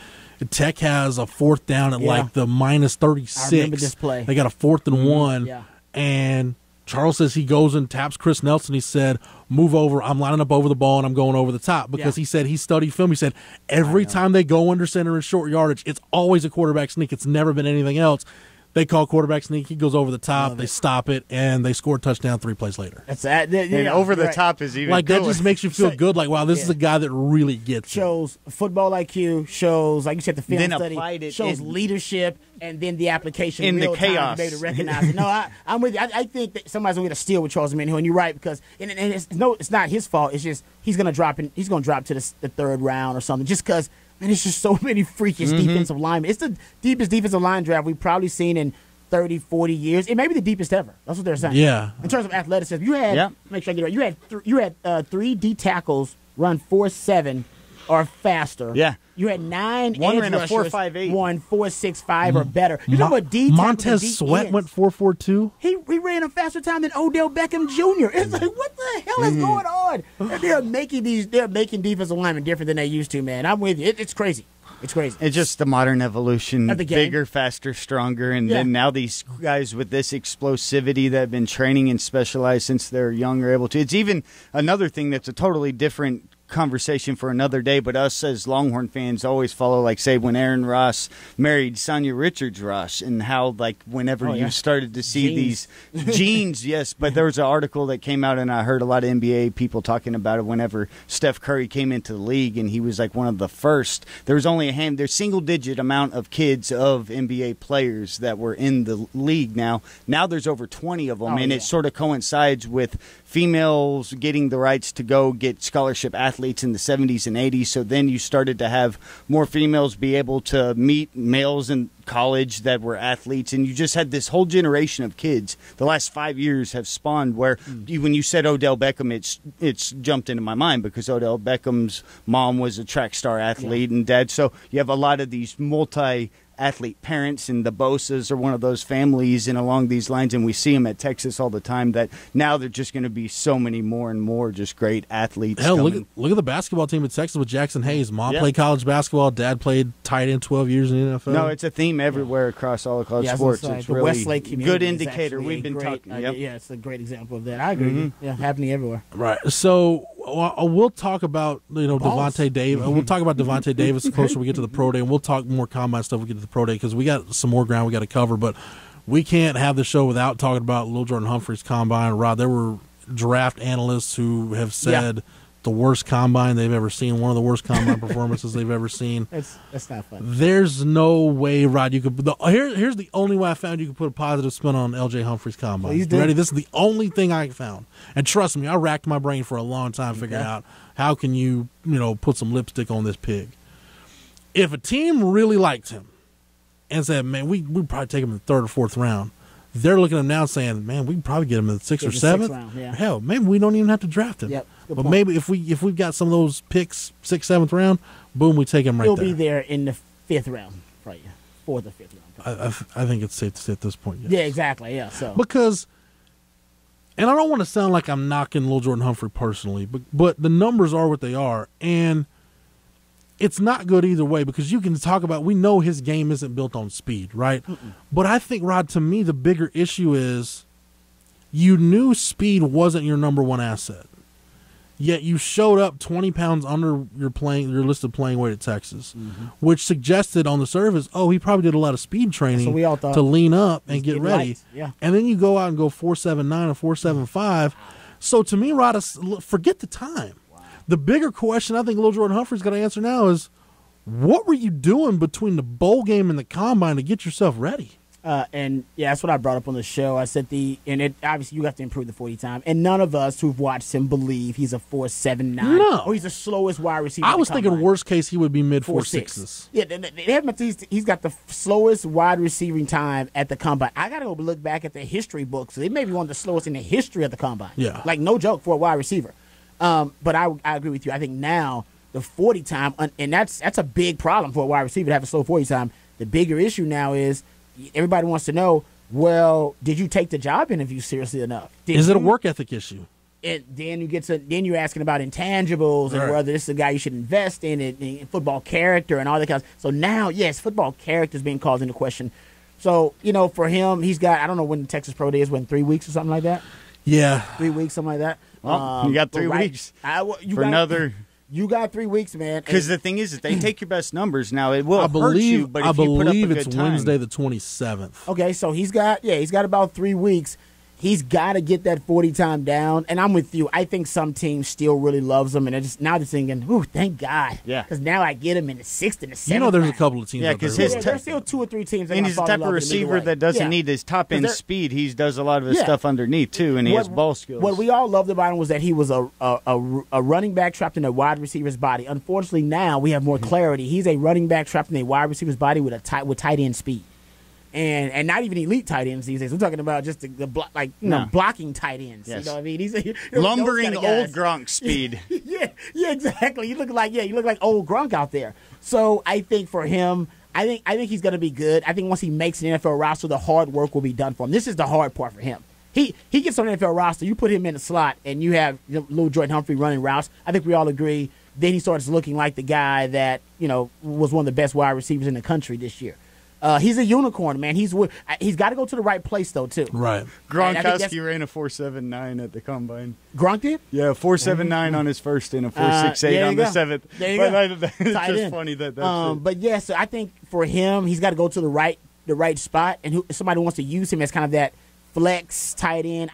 Tech has a fourth down at like the minus 36. I remember this play. They got a 4th and 1, and Charles says he goes and taps Chris Nelson. He said, move over. I'm lining up over the ball, and I'm going over the top. Because he said he studied film. He said every time they go under center in short yardage, it's always a quarterback sneak. It's never been anything else. They call quarterback sneak. He goes over the top. They stop it, and they score a touchdown 3 plays later. That's that. And over the top is even like that just makes you feel good. Like, wow, this is a guy that really gets shows football IQ. Shows, like you said, the film study. Shows leadership, and then the application in real the chaos. Time to recognize it. No, I'm with you. I think that somebody's going to get a steal with Charles Omenihu, and you're right because it's not his fault. It's just he's going to drop to the 3rd round or something just because. Man, it's just so many freakish defensive linemen. It's the deepest defensive line draft we've probably seen in 30, 40 years. It may be the deepest ever. That's what they're saying. Yeah. In terms of athleticism, you had make sure I get it right. You had 3 D tackles run 4.7 or faster. Yeah. You had 9 one edge ran a rushers 4.58. One 4.65 or better. You know what D Montez Sweat went 4.42. He ran a faster time than Odell Beckham Jr. It's like, what the hell is going on? They're making defensive linemen different than they used to, man. I'm with you. It's crazy. It's crazy. It's just the modern evolution, of the game. Bigger, faster, stronger, and then now these guys with this explosivity that have been training and specialized since they're young are able to. It's even another thing that's a totally different conversation for another day, but us as Longhorn fans always follow, like, say, when Aaron Ross married Sonia Richards-Ross, and how, like, whenever you started to see these genes, yes, but there was an article that came out, and I heard a lot of NBA people talking about it whenever Steph Curry came into the league, and he was, like, one of the first. There was only there's single-digit amount of kids of NBA players that were in the league now. Now there's over 20 of them, and it sort of coincides with females getting the rights to go get scholarship athletes in the 70s and 80s. So then you started to have more females be able to meet males in college that were athletes, and you just had this whole generation of kids. The last 5 years have spawned where when you said Odell Beckham, it's jumped into my mind, because Odell Beckham's mom was a track star athlete and dad. So you have a lot of these multi-athlete parents, and the Bosas are one of those families, and along these lines, and we see them at Texas all the time, that now they're just going to be so many more and more just great athletes. Hell, look at the basketball team at Texas with Jackson Hayes. Mom played college basketball. Dad played tight end 12 years in the NFL. No, it's a theme everywhere across all of college sports. It's the really Westlake community good indicator. We've been talking. Yeah, it's a great example of that. I agree. Yeah, happening everywhere. Right. So we'll talk about Devontae Davis. We'll talk about Devontae Davis the closer we get to the pro day, and we'll talk more combine stuff when we get to the pro day, because we got some more ground we got to cover. But we can't have the show without talking about Lil Jordan Humphrey's combine. Rod, there were draft analysts who have said the worst combine they've ever seen, one of the worst combine performances they've ever seen. That's not fun. There's no way, Rod, you could. Here's the only way I found you could put a positive spin on LJ Humphrey's combine. Please do. Ready? This is the only thing I found. And trust me, I racked my brain for a long time figuring out how can you put some lipstick on this pig. If a team really liked him and said, man, we'd probably take him in the third or fourth round, they're looking at him now saying, man, we can probably get him in the sixth or seventh. Hell, maybe we don't even have to draft him. But maybe if we've got some of those picks, 6th, 7th round, boom, we take him right there. He'll be there in the 5th round, probably 4th or 5th round. I think it's safe to say at this point. Yes. Yeah, exactly. Yeah. So because, and I don't want to sound like I'm knocking Lil Jordan Humphrey personally, but the numbers are what they are, and it's not good either way, because you can talk about, we know his game isn't built on speed, right? But I think, Rod, to me, the bigger issue is you knew speed wasn't your number one asset, yet you showed up 20 pounds under your listed playing weight at Texas, which suggested on the surface, he probably did a lot of speed training to lean up and get ready. And then you go out and go 4.79 or 4.75. So to me, Rod, forget the time. The bigger question I think Lil Jordan Humphrey's got to answer now is, what were you doing between the bowl game and the combine to get yourself ready? And that's what I brought up on the show. I said obviously you have to improve the 40 time, and none of us who've watched him believe he's a 4.79. No, or he's the slowest wide receiver. I was thinking worst case he would be mid 4.6s. Yeah, he's got the slowest wide receiving time at the combine. I gotta go look back at the history books. They may be one of the slowest in the history of the combine. Yeah, like no joke for a wide receiver. But I agree with you. I think now the 40 time, and that's a big problem for a wide receiver to have a slow 40 time. The bigger issue now is everybody wants to know, well, did you take the job interview seriously enough? Is it a work ethic issue? And then you're asking about intangibles and whether this is a guy you should invest in football character and all that kind of. So now, yes, football character is being called into question. So for him, he's got, I don't know when the Texas Pro Day is, 3 weeks or something like that. Yeah, 3 weeks, something like that. Well, you got 3 weeks another. You got 3 weeks, man. Because the thing is, if they take your best numbers now, it will hurt you. But if you put up a good it's time, Wednesday the 27th. Okay, so he's got about 3 weeks. He's got to get that 40 time down, and I'm with you. I think some teams still really loves him, and now they're thinking, "Ooh, thank God!" Yeah, because now I get him in the 6th and the 7th. There's a couple of teams. Yeah, because there's still 2 or 3 teams. And he's the type of receiver that doesn't need his top end speed. He does a lot of his stuff underneath too, and he has ball skills. What we all loved about him was that he was a running back trapped in a wide receiver's body. Unfortunately, now we have more clarity. He's a running back trapped in a wide receiver's body with tight end speed. And not even elite tight ends these days. We're talking about just blocking tight ends. Yes. You know what I mean? He's lumbering old Gronk speed. yeah, exactly. You look like old Gronk out there. So I think for him, I think he's going to be good. I think once he makes an NFL roster, the hard work will be done for him. This is the hard part for him. He gets on the NFL roster. You put him in the slot, and you have Lil Jordan Humphrey running routes. I think we all agree. Then he starts looking like the guy that was one of the best wide receivers in the country this year. He's a unicorn, man. He's got to go to the right place though too. Right. Gronkowski ran a 4.79 at the combine. Gronk did? Yeah, 4.79 on his first and a 4.68 on the seventh. There you but go. It's just funny that's it. But yeah, so I think for him, he's got to go to the right spot, and somebody wants to use him as kind of that flex tight end.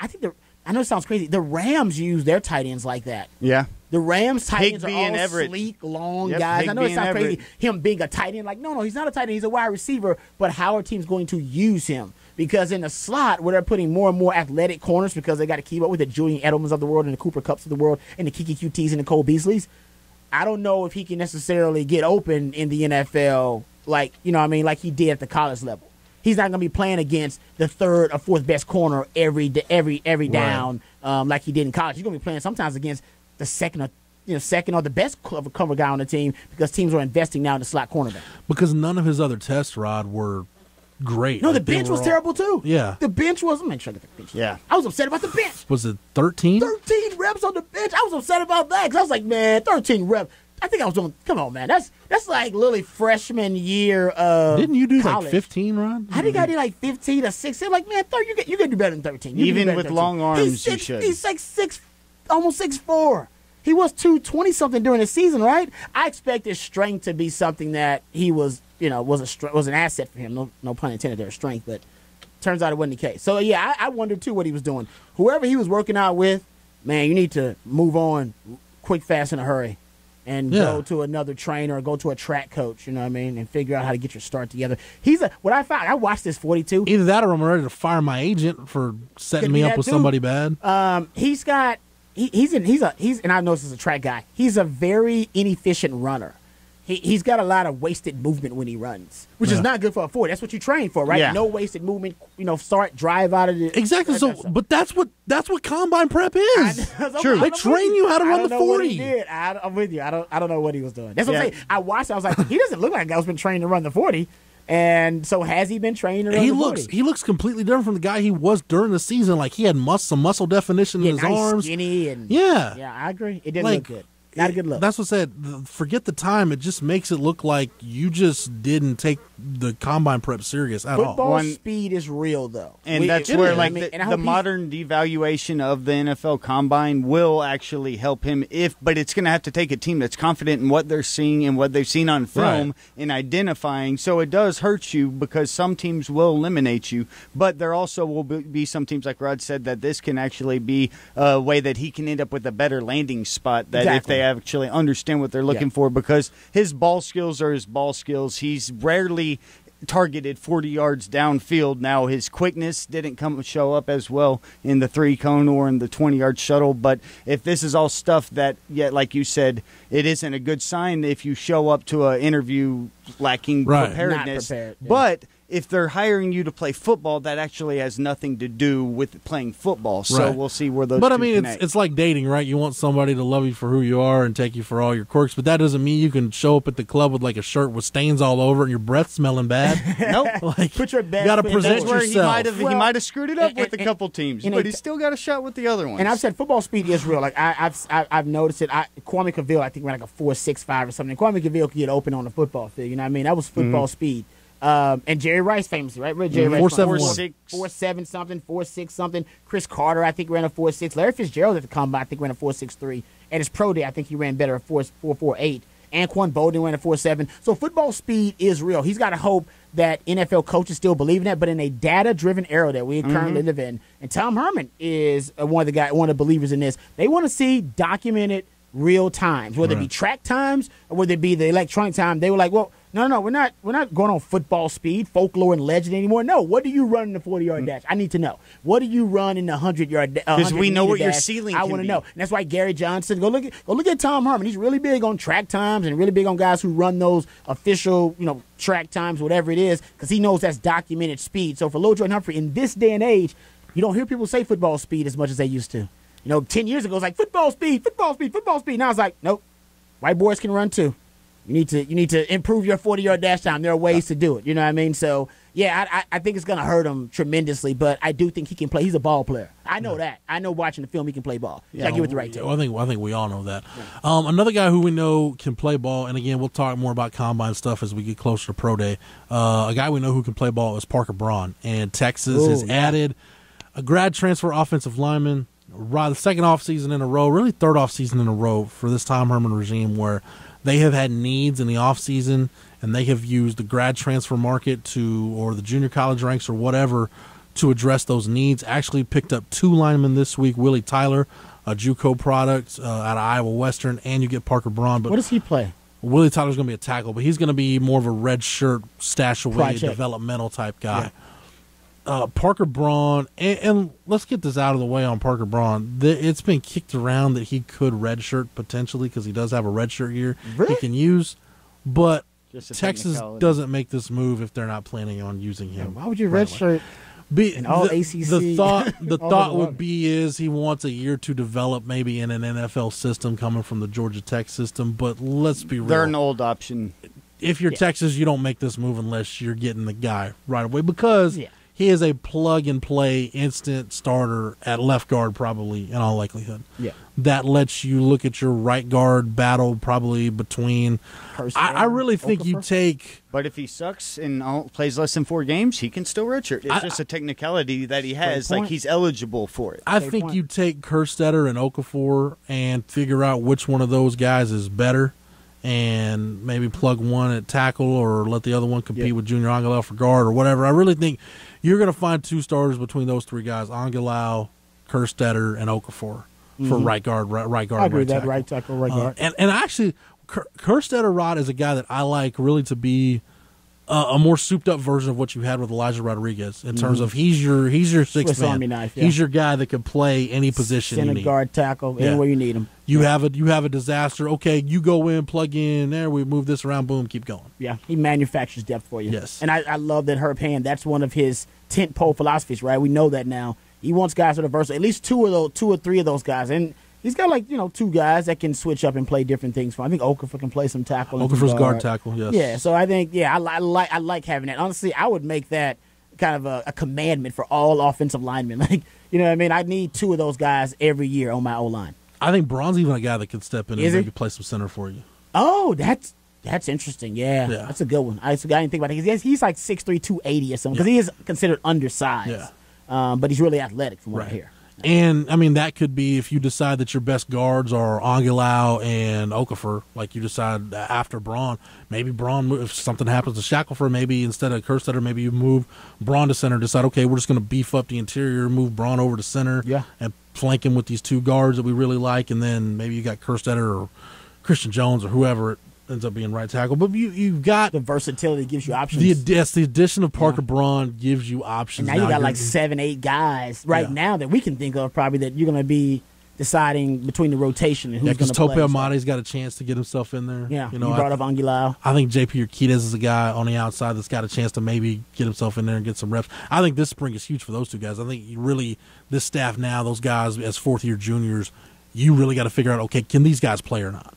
I know it sounds crazy. The Rams use their tight ends like that. Yeah. The Rams tight ends are Higbee all and Everett. sleek, long Yep, guys. I know it Higbee sounds and crazy, Everett. him being a tight end. Like, no, he's not a tight end. He's a wide receiver. But how are teams going to use him? Because in the slot, where they're putting more and more athletic corners because they got to keep up with the Julian Edelmans of the world and the Cooper Kupps of the world and the Kiki QTs and the Cole Beasleys, I don't know if he can necessarily get open in the NFL like he did at the college level. He's not going to be playing against the third or fourth best corner every down like he did in college. He's going to be playing sometimes against the second or the best cover guy on the team because teams are investing now in the slot cornerback. Because none of his other tests, Rod, were great. No, Like, the bench was terrible too. Yeah. The bench was. Make sure I get the bench. Yeah. I was upset about the bench. Was it 13? 13 reps on the bench. I was upset about that because I was like, man, 13 reps. I think I was doing. Come on, man. That's like literally freshman year of. Didn't you do college. like 15, Rod? I think I did like 15 or 16. Like, man, you can do better than 13. You can do Even better with than 13. long arms, He's you should. He's like almost 6'4". He was 220 something during the season, right? I expected strength to be something that he was, was an asset for him. No pun intended there, strength, but turns out it wasn't the case. So yeah, I wondered too what he was doing. Whoever he was working out with, man, you need to move on quick, fast, in a hurry. And go to another trainer or go to a track coach, you know what I mean, and figure out how to get your start together. What I found, I watched this 42. Either that or I'm ready to fire my agent for setting me up with somebody bad. He's and I know this is a track guy. He's a very inefficient runner. He's got a lot of wasted movement when he runs, which is not good for a 40. That's what you train for, right? Yeah. No wasted movement. Start, drive out of the Exactly. But that's what combine prep is. True. They train you how to run the 40. I'm with you. I don't know what he was doing. That's what I'm saying. I watched. I was like, he doesn't look like a guy who's been trained to run the 40. And so has he been trained to run the 40? He looks completely different from the guy he was during the season. Like he had some muscle definition in his nice, arms. Skinny and yeah, I agree. It didn't look good. Not a good look. That's what I said. Forget the time. It just makes it look like you just didn't take the combine prep serious at all. Football speed is real, though. And that's where the modern devaluation of the NFL combine will actually help him but it's going to have to take a team that's confident in what they're seeing and what they've seen on film and identifying. So it does hurt you because some teams will eliminate you, but there also will be some teams, like Rod said, that this can actually be a way that he can end up with a better landing spot if they actually understand what they're looking for, because his ball skills are his ball skills. He's rarely targeted 40 yards downfield. Now his quickness didn't show up as well in the 3-cone or in the 20-yard shuttle, but if this is all stuff that, like you said, it isn't a good sign if you show up to an interview lacking preparedness. Not prepared, But if they're hiring you to play football, that actually has nothing to do with playing football. So we'll see where those. But I mean, it's like dating, right? You want somebody to love you for who you are and take you for all your quirks, but that doesn't mean you can show up at the club with like a shirt with stains all over it and your breath smelling bad. Nope. Like, put your best. You got to present where yourself. He might have screwed it up with a couple teams, but he's still got a shot with the other ones. And I've said football speed is real. Like I've noticed it. Kwame Cavill, I think, ran like a 4.65 or something. Kwame Cavill could get open on the football field. You know what I mean? That was football speed. And Jerry Rice famously, right? Jerry Rice 4.7 something, 4.6 something. Chris Carter, I think, ran a 4.6. Larry Fitzgerald at the combine, I think, ran a 4.63. At his pro day, I think he ran better at 4.48. Anquan Bolden ran a 4.7. So football speed is real. He's got to hope that NFL coaches still believe in that. But in a data-driven era that we currently live in, and Tom Herman is one of the believers in this, they want to see documented real times, whether it be track times or whether it be the electronic time. They were like, well, no, we're not going on football speed, folklore, and legend anymore. No, what do you run in the 40-yard dash? I need to know. What do you run in the 100-yard dash? Because we know what your ceiling I can want to be. know. And that's why Gary Johnson, go look at Tom Herman. He's really big on track times and really big on guys who run those official, track times, whatever it is, because he knows that's documented speed. So for LoJo and Humphrey, in this day and age, you don't hear people say football speed as much as they used to. 10 years ago, it was like football speed, football speed, football speed. Now it's like, nope, white boys can run too. You need to improve your 40-yard dash time. There are ways to do it. You know what I mean? So Yeah, I think it's going to hurt him tremendously, but I do think he can play. He's a ball player. I know that. I know watching the film he can play ball. I give it the right to him. I think we all know that. Yeah. Another guy who we know can play ball, and again, we'll talk more about combine stuff as we get closer to pro day. A guy we know who can play ball is Parker Braun, and Texas has added a grad transfer offensive lineman. The second offseason in a row, really third offseason in a row for this Tom Herman regime where they have had needs in the offseason and they have used the grad transfer market or the junior college ranks or whatever to address those needs. Actually picked up 2 linemen this week, Willie Tyler, a JUCO product out of Iowa Western, and you get Parker Braun. But what does he play? Willie Tyler's going to be a tackle, but he's going to be more of a red shirt, stash away, developmental type guy. Yeah. Parker Braun, and let's get this out of the way on Parker Braun. It's been kicked around that he could redshirt potentially because he does have a redshirt year he can use, but Texas doesn't make this move if they're not planning on using him. Why would you redshirt in all ACC? The thought would be is he wants a year to develop maybe in an NFL system coming from the Georgia Tech system, but let's be real. They're an old option. If you're Texas, you don't make this move unless you're getting the guy right away because he is a plug-and-play instant starter at left guard probably in all likelihood. Yeah. That lets you look at your right guard battle probably between – I really think you take – But if he sucks and plays less than 4 games, he can still redshirt. It's just a technicality that he has. Like, he's eligible for it. I think you take Kerstetter and Okafor and figure out which one of those guys is better and maybe plug one at tackle or let the other one compete with Junior Angilau for guard or whatever. I really think you're going to find 2 starters between those 3 guys, Angilau, Kerstetter, and Okafor for right guard, right guard, I agree right with tackle. that, right tackle, right guard. And actually, Kerstetter Rod is a guy that I like really to be a more souped-up version of what you had with Elijah Rodriguez in terms of he's your sixth man. Army knife, He's your guy that can play any position you need. need. Guard, tackle, anywhere you need him. You have a disaster. Okay, you go in, plug in, there, we move this around, boom, keep going. Yeah, he manufactures depth for you. Yes. And I love that Herb Hand, that's one of his tentpole philosophies, right? We know that now. He wants guys that are versatile, at least 2 or 3 of those guys. And he's got 2 guys that can switch up and play different things for him. I think Okafor can play some tackle. Okafor's guard tackle, yes. Yeah, so I think, I like having that. Honestly, I would make that kind of a commandment for all offensive linemen. You know what I mean? I need 2 of those guys every year on my O-line. I think Braun's even a guy that can step in and maybe play some center for you. Oh, that's interesting. Yeah, that's a good one. I didn't think about it. He's like 6'3", 280 or something because he is considered undersized. Yeah. But he's really athletic from what I hear. And, I mean, that could be if you decide that your best guards are Angilau and Okafor, like you decide after Braun. Maybe Braun, if something happens to Shackelford, maybe instead of Kerstetter, maybe you move Braun to center, decide, okay, we're just going to beef up the interior, move Braun over to center, and flank him with these 2 guards that we really like, and then maybe you got Kerstetter or Christian Jones or whoever it ends up being right tackle. But you've got the versatility gives you options. The addition of Parker Braun gives you options. And now you got 7, 8 guys now that we can think of probably that you're going to be deciding between the rotation and who's going to play. Because Tope Amade's got a chance to get himself in there. Yeah, you brought up Angilau. I think JP Urquidez is a guy on the outside that's got a chance to maybe get himself in there and get some reps. I think this spring is huge for those 2 guys. I think this staff now, those guys as 4th-year juniors, you really got to figure out, okay, can these guys play or not?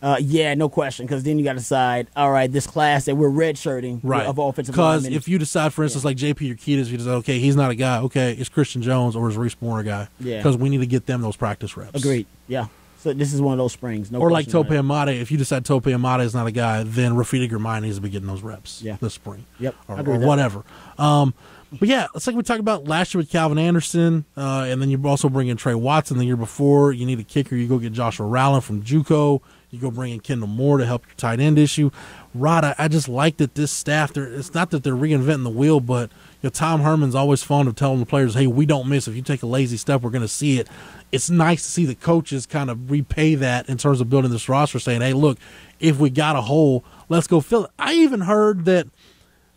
No question, because then you got to decide, all right, this class that we're redshirting of offensive linemen. Because if you decide, for instance, like JP Urquidez, you decide, okay, he's not a guy. Okay, it's Christian Jones or is Reese Moore a guy? Yeah. Because we need to get them those practice reps. Agreed, yeah. So this is one of those springs. Or like Tope Amade, if you decide Tope Amade is not a guy, then Rafidi Girmay needs to be getting those reps this spring. Yep, or whatever. But yeah, it's like we talked about last year with Calvin Anderson, and then you also bring in Trey Watson the year before. You need a kicker, you go get Joshua Rowland from JUCO. You go bring in Kendall Moore to help your tight end issue. Rod, I just like that this staff, it's not that they're reinventing the wheel, but Tom Herman's always fond of telling the players, hey, we don't miss. If you take a lazy step, we're going to see it. It's nice to see the coaches kind of repay that in terms of building this roster, saying, hey, look, if we got a hole, let's go fill it. I even heard that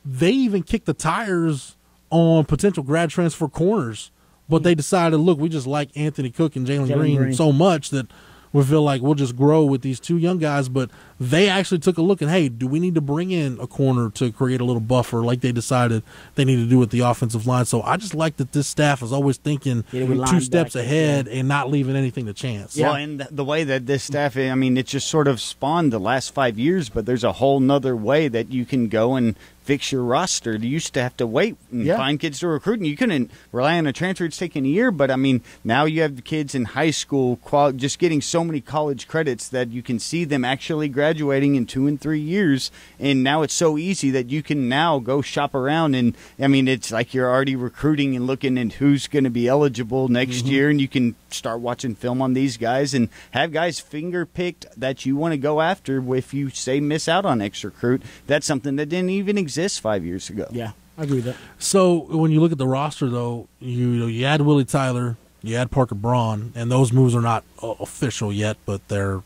they even kicked the tires on potential grad transfer corners, but they decided, look, we just like Anthony Cook and Jalen Green so much that we feel like we'll just grow with these 2 young guys. But they actually took a look at, hey, do we need to bring in a corner to create a little buffer like they decided they need to do with the offensive line? So I just like that this staff is always thinking 2 steps ahead and not leaving anything to chance. Yeah, well, and the way that this staff, I mean, it just sort of spawned the last 5 years, but there's a whole nother way that you can go and fix your roster. You used to have to wait and find kids to recruit, and you couldn't rely on a transfer. It's taking a year, but I mean, now you have kids in high school just getting so many college credits that you can see them actually graduating in 2 and 3 years, and now it's so easy that you can now go shop around, and I mean, it's like you're already recruiting and looking at who's going to be eligible next year, and you can start watching film on these guys and have guys finger-picked that you want to go after if you, say, miss out on X recruit. That's something that didn't even exist 5 years ago. Yeah, I agree with that. So when you look at the roster, though, you add Willie Tyler, you add Parker Braun, and those moves are not official yet, but they're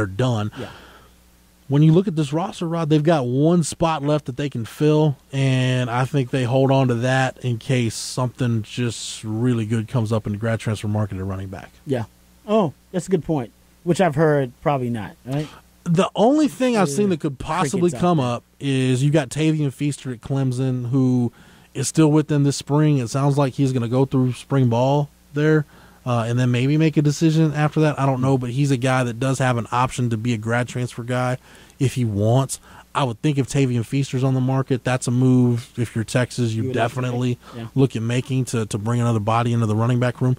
done. Yeah. When you look at this roster, Rod, they've got one spot left that they can fill, and I think they hold on to that in case something just really good comes up in the grad transfer market at running back. Yeah. Oh, that's a good point, which I've heard probably not, right? The only thing I've seen that could possibly come up is you got Tavian Feaster at Clemson, who is still with them this spring. It sounds like he's going to go through spring ball there, and then maybe make a decision after that. I don't know, but he's a guy that does have an option to be a grad transfer guy if he wants. I would think if Tavian Feaster's on the market, that's a move. If you're Texas, you definitely look at making to bring another body into the running back room.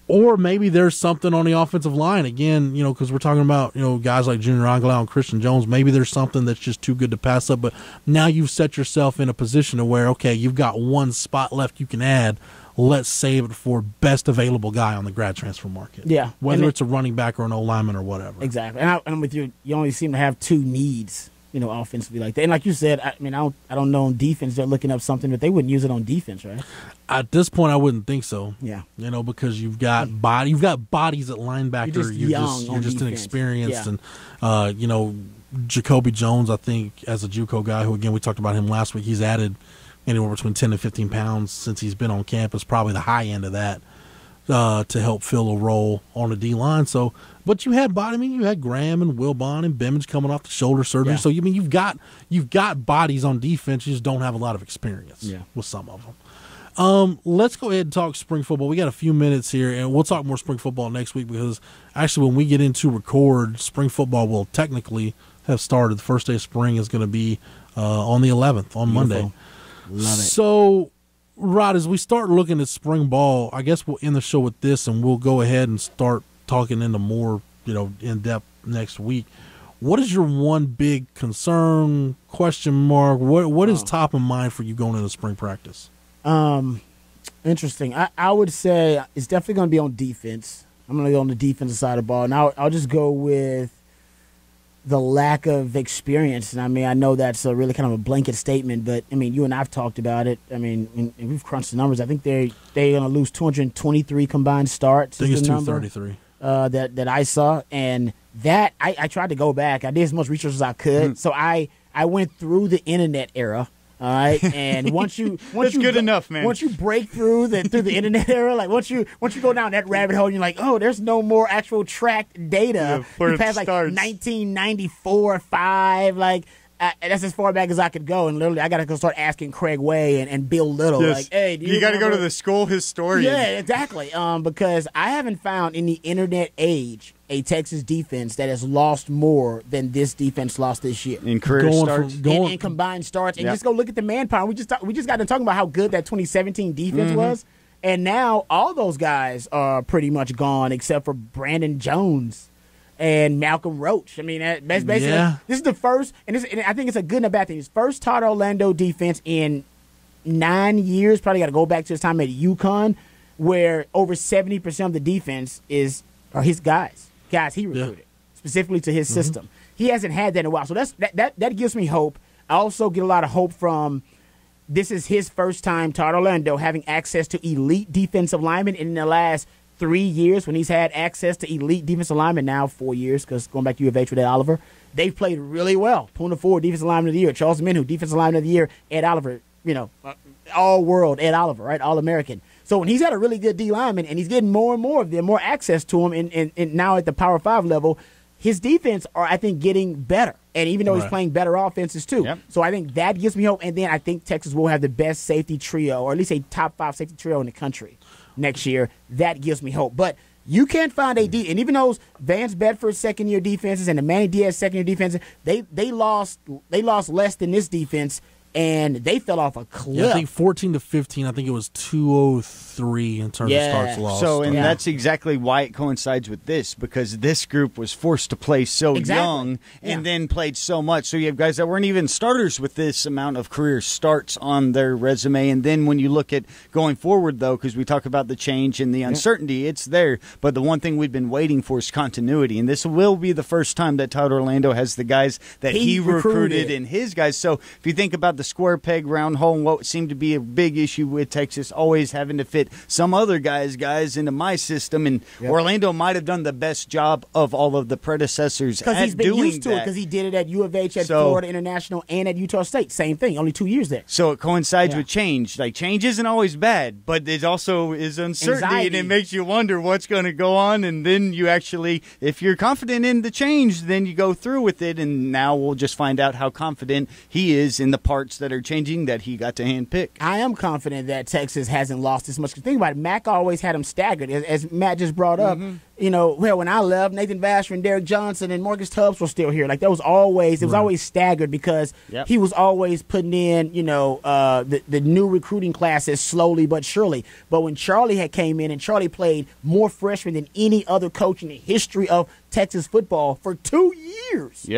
Or maybe there's something on the offensive line. Again, because we're talking about, guys like Junior Angelau and Christian Jones. Maybe there's something that's just too good to pass up. But now you've set yourself in a position to where, okay, you've got one spot left you can add. Let's save it for best available guy on the grad transfer market. Yeah. Whether it's a running back or an O-lineman or whatever. Exactly. And I'm with you. You only seem to have two needs, offensively like that. And like you said, I don't know on defense. They're looking up something, but they wouldn't use it on defense, right? At this point, I wouldn't think so. Yeah. Because you've got bodies at linebacker. You're just inexperienced, and Jacoby Jones. I think as a JUCO guy, who again we talked about him last week, he's added anywhere between 10 to 15 pounds since he's been on campus. Probably the high end of that to help fill a role on the D line. So, but you had you had Graham and Wilbon and Bemmage coming off the shoulder surgery. Yeah. So you've got bodies on defense. You just don't have a lot of experience with some of them. Let's go ahead and talk spring football. We got a few minutes here, and we'll talk more spring football next week because actually when we get into record, spring football will technically have started. The first day of spring is going to be on the 11th, on Monday. Love it. So, Rod, as we start looking at spring ball, I guess we'll end the show with this, and we'll go ahead and start talking into more, in-depth next week. What is your one big concern, question mark? What is top of mind for you going into spring practice? Interesting. I would say it's definitely going to be on defense. I'm going to go on the defensive side of the ball. And I'll just go with the lack of experience. And I know that's a really kind of a blanket statement, but you and I've talked about it. And we've crunched the numbers. I think they're going to lose 223 combined starts. I think it's 233. That I saw. And that I tried to go back. I did as much research as I could. So I went through the internet era. All right, and once you good enough, man. Once you break through the internet era, like once you go down that rabbit hole, and you're like, oh, there's no more actual tracked data. You past like 1994, 5, like that's as far back as I could go, and literally I got to go start asking Craig Way and Bill Little, like, hey, you got to go to the school historian. Yeah, exactly. Because I haven't found in the internet age a Texas defense that has lost more than this defense lost this year in career starts, in combined starts, and just go look at the manpower. We just got to talking about how good that 2017 defense was, and now all those guys are pretty much gone except for Brandon Jones and Malcolm Roach. That's basically this is the first, and I think it's a good and a bad thing. It's first Todd Orlando defense in 9 years. Probably got to go back to his time at UConn, where over 70% of the defense are his guys he recruited specifically to his system. He hasn't had that in a while, so that gives me hope. I also get a lot of hope from this is his first time, Todd Orlando, having access to elite defensive linemen in the last 3 years when he's had access to elite defensive linemen, now 4 years because going back to U of H with Ed Oliver, they've played really well. Puna Ford, defensive lineman of the year. Charles Minhu, defensive lineman of the year. Ed Oliver, all-world Ed Oliver, right, All-American. So when he's had a really good D lineman and he's getting more and more of them, more access to him, and now at the Power 5 level, his defense are, I think, getting better. And even though he's playing better offenses too. Yep. So I think that gives me hope. And then I think Texas will have the best safety trio, or at least a top 5 safety trio in the country next year. That gives me hope. But you can't find and even those Vance Bedford second-year defenses and the Manny Diaz second-year defenses, they lost less than this defense and they fell off a cliff. Yeah, I think 14 to 15. I think it was 203 in terms of starts lost. So, and that's exactly why it coincides with this, because this group was forced to play so young and then played so much. So you have guys that weren't even starters with this amount of career starts on their resume. And then when you look at going forward, though, because we talk about the change and the uncertainty, it's there. But the one thing we've been waiting for is continuity. And this will be the first time that Todd Orlando has the guys that he recruited in his guys. So if you think about the square peg round hole and what seemed to be a big issue with Texas, always having to fit some other guys into my system, and Orlando might have done the best job of all of the predecessors because he's been used to it, because he did it at U of H, at Florida International, and at Utah State. Same thing, only 2 years there. So it coincides with change. Like, change isn't always bad, but it also is uncertainty, and it makes you wonder what's going to go on. And then you actually, if you're confident in the change, then you go through with it. And now we'll just find out how confident he is in the parts that are changing that he got to handpick. I am confident that Texas hasn't lost as much. Think about it. Mac always had them staggered, as Matt just brought up. You know, when I left, Nathan Vasher and Derek Johnson and Marcus Tubbs were still here. Like, that was always, it was always staggered, because he was always putting in, the new recruiting classes slowly but surely. But when Charlie had came in, and Charlie played more freshmen than any other coach in the history of Texas football for 2 years.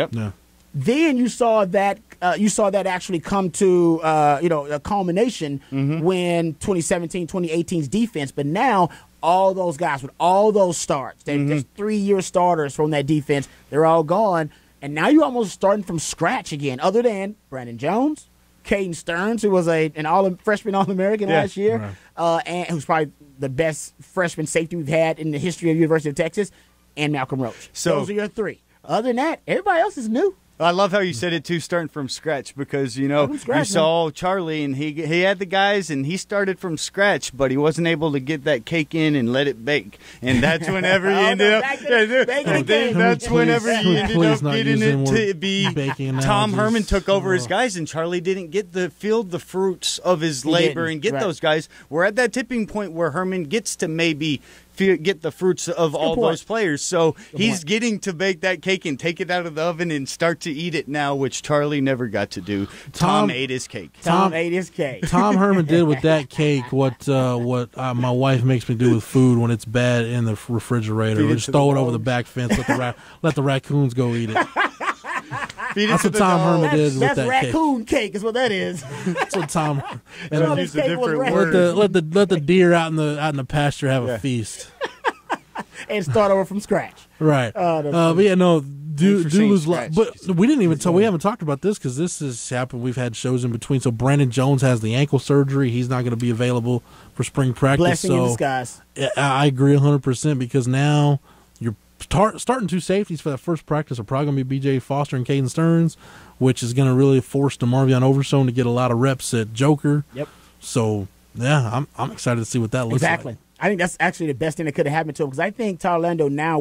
Then you saw that actually come to a culmination when 2017-2018's defense. But now all those guys with all those starts, there's 3-year starters from that defense, they're all gone, and now you're almost starting from scratch again. Other than Brandon Jones, Caden Stearns, who was an freshman All-American last year, and who's probably the best freshman safety we've had in the history of University of Texas, and Malcolm Roach. So those are your three. Other than that, everybody else is new. I love how you said it, too, starting from scratch, because, you saw Charlie, and he had the guys, and he started from scratch, but he wasn't able to get that cake in and let it bake. And that's whenever he ended up getting it to be Tom Herman took over his guys, and Charlie didn't get the fruits of his labor and get those guys. We're at that tipping point where Herman gets to maybe get the fruits of all those players. So he's getting to bake that cake and take it out of the oven and start to eat it now, which Charlie never got to do. Tom ate his cake. Tom ate his cake. Tom Herman did with that cake what my wife makes me do with food when it's bad in the refrigerator. We just throw it over the back fence, let the raccoons go eat it. That's what Tom Herman did with that cake. That's raccoon cake is what that is. That's what Tom. Let the deer out in the pasture have a feast and start over from scratch. Right. But yeah, no. Do lose, but we didn't even we haven't talked about this, because this has happened. We've had shows in between. So Brandon Jones has the ankle surgery. He's not going to be available for spring practice. Blessing in disguise. I agree 100%, because now you're starting two safeties for that first practice are probably going to be B.J. Foster and Caden Stearns, which is going to really force DeMarvion Overshown to get a lot of reps at Joker. Yep. So yeah, I'm excited to see what that looks like. Exactly. I think that's actually the best thing that could have happened to him, because I think Todd Orlando now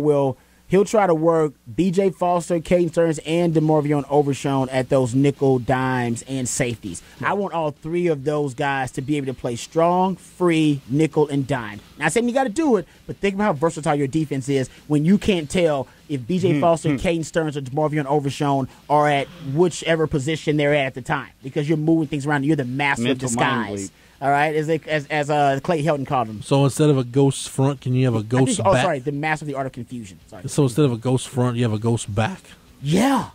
he'll try to work B.J. Foster, Caden Stearns, and DeMarvion Overshown at those nickel, dimes, and safeties. I want all three of those guys to be able to play strong, free, nickel, and dime. Now, I'm saying you got to do it, but think about how versatile your defense is when you can't tell if B.J. Foster, Caden Stearns, or DeMarvion Overshown are at whichever position they're at the time, because you're moving things around. You're the master of disguise. All right, as Clay Helton called him. So instead of a ghost front, can you have a ghost back? The master of the art of confusion. Sorry. So instead of a ghost front, you have a ghost back? Yeah.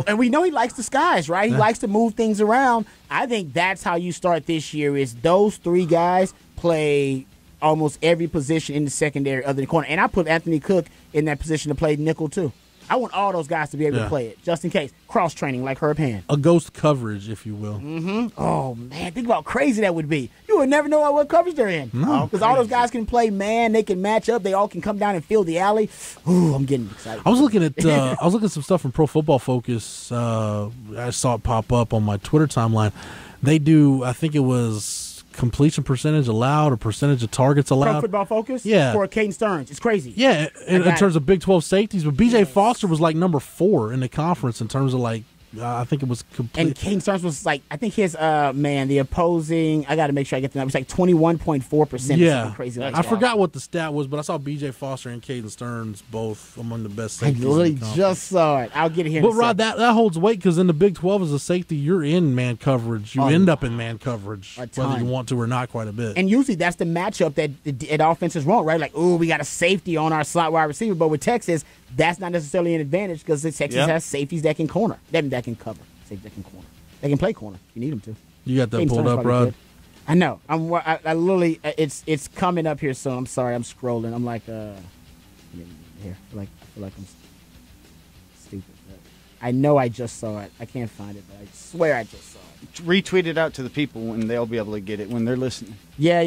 And we know he likes disguise, right? He likes to move things around. I think that's how you start this year, is those three guys play almost every position in the secondary other than corner. And I put Anthony Cook in that position to play nickel, too. I want all those guys to be able to play it, just in case. Cross-training like Herb Hand. A ghost coverage, if you will. Oh, man, think about how crazy that would be. You would never know what coverage they're in. Because all those guys can play man, they can match up, they all can come down and fill the alley. Ooh, I'm getting excited. I was looking at some stuff from Pro Football Focus. I saw it pop up on my Twitter timeline. They do, I think it was completion percentage allowed or percentage of targets allowed. Pro Football Focus? Yeah. For Caden Stearns. It's crazy. Yeah, in terms of Big 12 safeties. But B.J. Foster was like number 4 in the conference in terms of like I think it was complete. And Caden Stearns was like, I think his the opposing. I got to make sure I get the number. It was like 21.4%. Yeah, crazy. I forgot what the stat was, but I saw B.J. Foster and Caden Stearns both among the best I safeties. literally just saw it. I'll get it here. But Rod, that holds weight because in the Big 12 as a safety, you're in man coverage. You end up in man coverage, whether you want to or not, quite a bit. And usually that's the matchup that offenses want, right? Like, we got a safety on our slot wide receiver. But with Texas, that's not necessarily an advantage because Texas has safeties that can corner, that can cover, safeties that can corner. They can play corner. You need them to. You got that pulled up, Rod? I know. I literally, it's coming up here soon. I'm sorry. I'm scrolling. I'm like, here. I feel like I'm stupid. I know I just saw it. I can't find it, but I swear I just saw it. Retweet it out to the people and they'll be able to get it when they're listening. Yeah.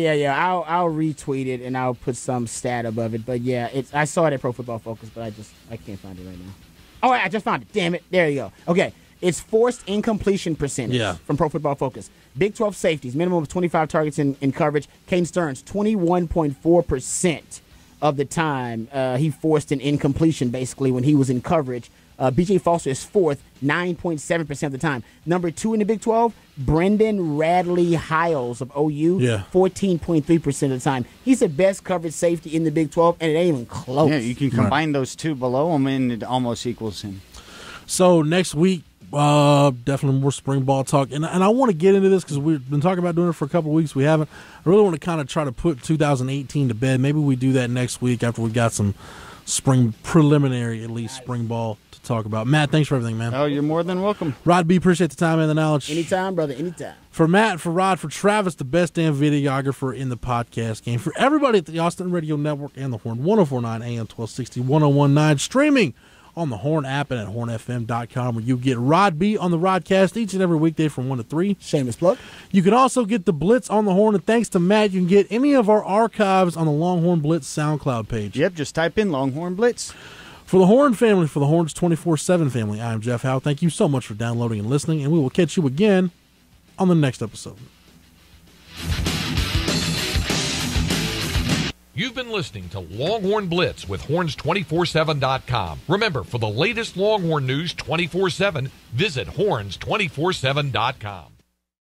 I'll retweet it and I'll put some stat above it. But yeah, I saw it at Pro Football Focus, but I can't find it right now. Oh, I just found it. Damn it. There you go. Okay. It's forced incompletion percentage from Pro Football Focus. Big 12 safeties, minimum of 25 targets in coverage. Caden Stearns, 21.4% of the time he forced an incompletion, basically, when he was in coverage. B.J. Foster is fourth, 9.7% of the time. Number 2 in the Big 12, Brendan Radley Hiles of OU, 14.3% of the time. He's the best coverage safety in the Big 12, and it ain't even close. Yeah, you can combine those two below him, and it almost equals him. So next week, definitely more spring ball talk. And I want to get into this because we've been talking about doing it for a couple of weeks. We haven't. I really want to kind of try to put 2018 to bed. Maybe we do that next week after we got some spring preliminary, at least spring ball to talk about. Matt, thanks for everything, man. Oh, you're more than welcome. Rod B, appreciate the time and the knowledge. Anytime, brother, anytime. For Matt, for Rod, for Travis, the best damn videographer in the podcast game. For everybody at the Austin Radio Network and the Horn, 104.9 AM 1260, 101.9, streaming on the Horn app and at hornfm.com, where you get Rod B on the Rodcast each and every weekday from 1 to 3. Shameless plug. You can also get the Blitz on the Horn, and thanks to Matt, you can get any of our archives on the Longhorn Blitz SoundCloud page. Yep, just type in Longhorn Blitz. For the Horn family, for the Horns 24/7 family, I'm Jeff Howe. Thank you so much for downloading and listening, and we will catch you again on the next episode. You've been listening to Longhorn Blitz with Horns247.com. Remember, for the latest Longhorn news 24/7, visit Horns247.com.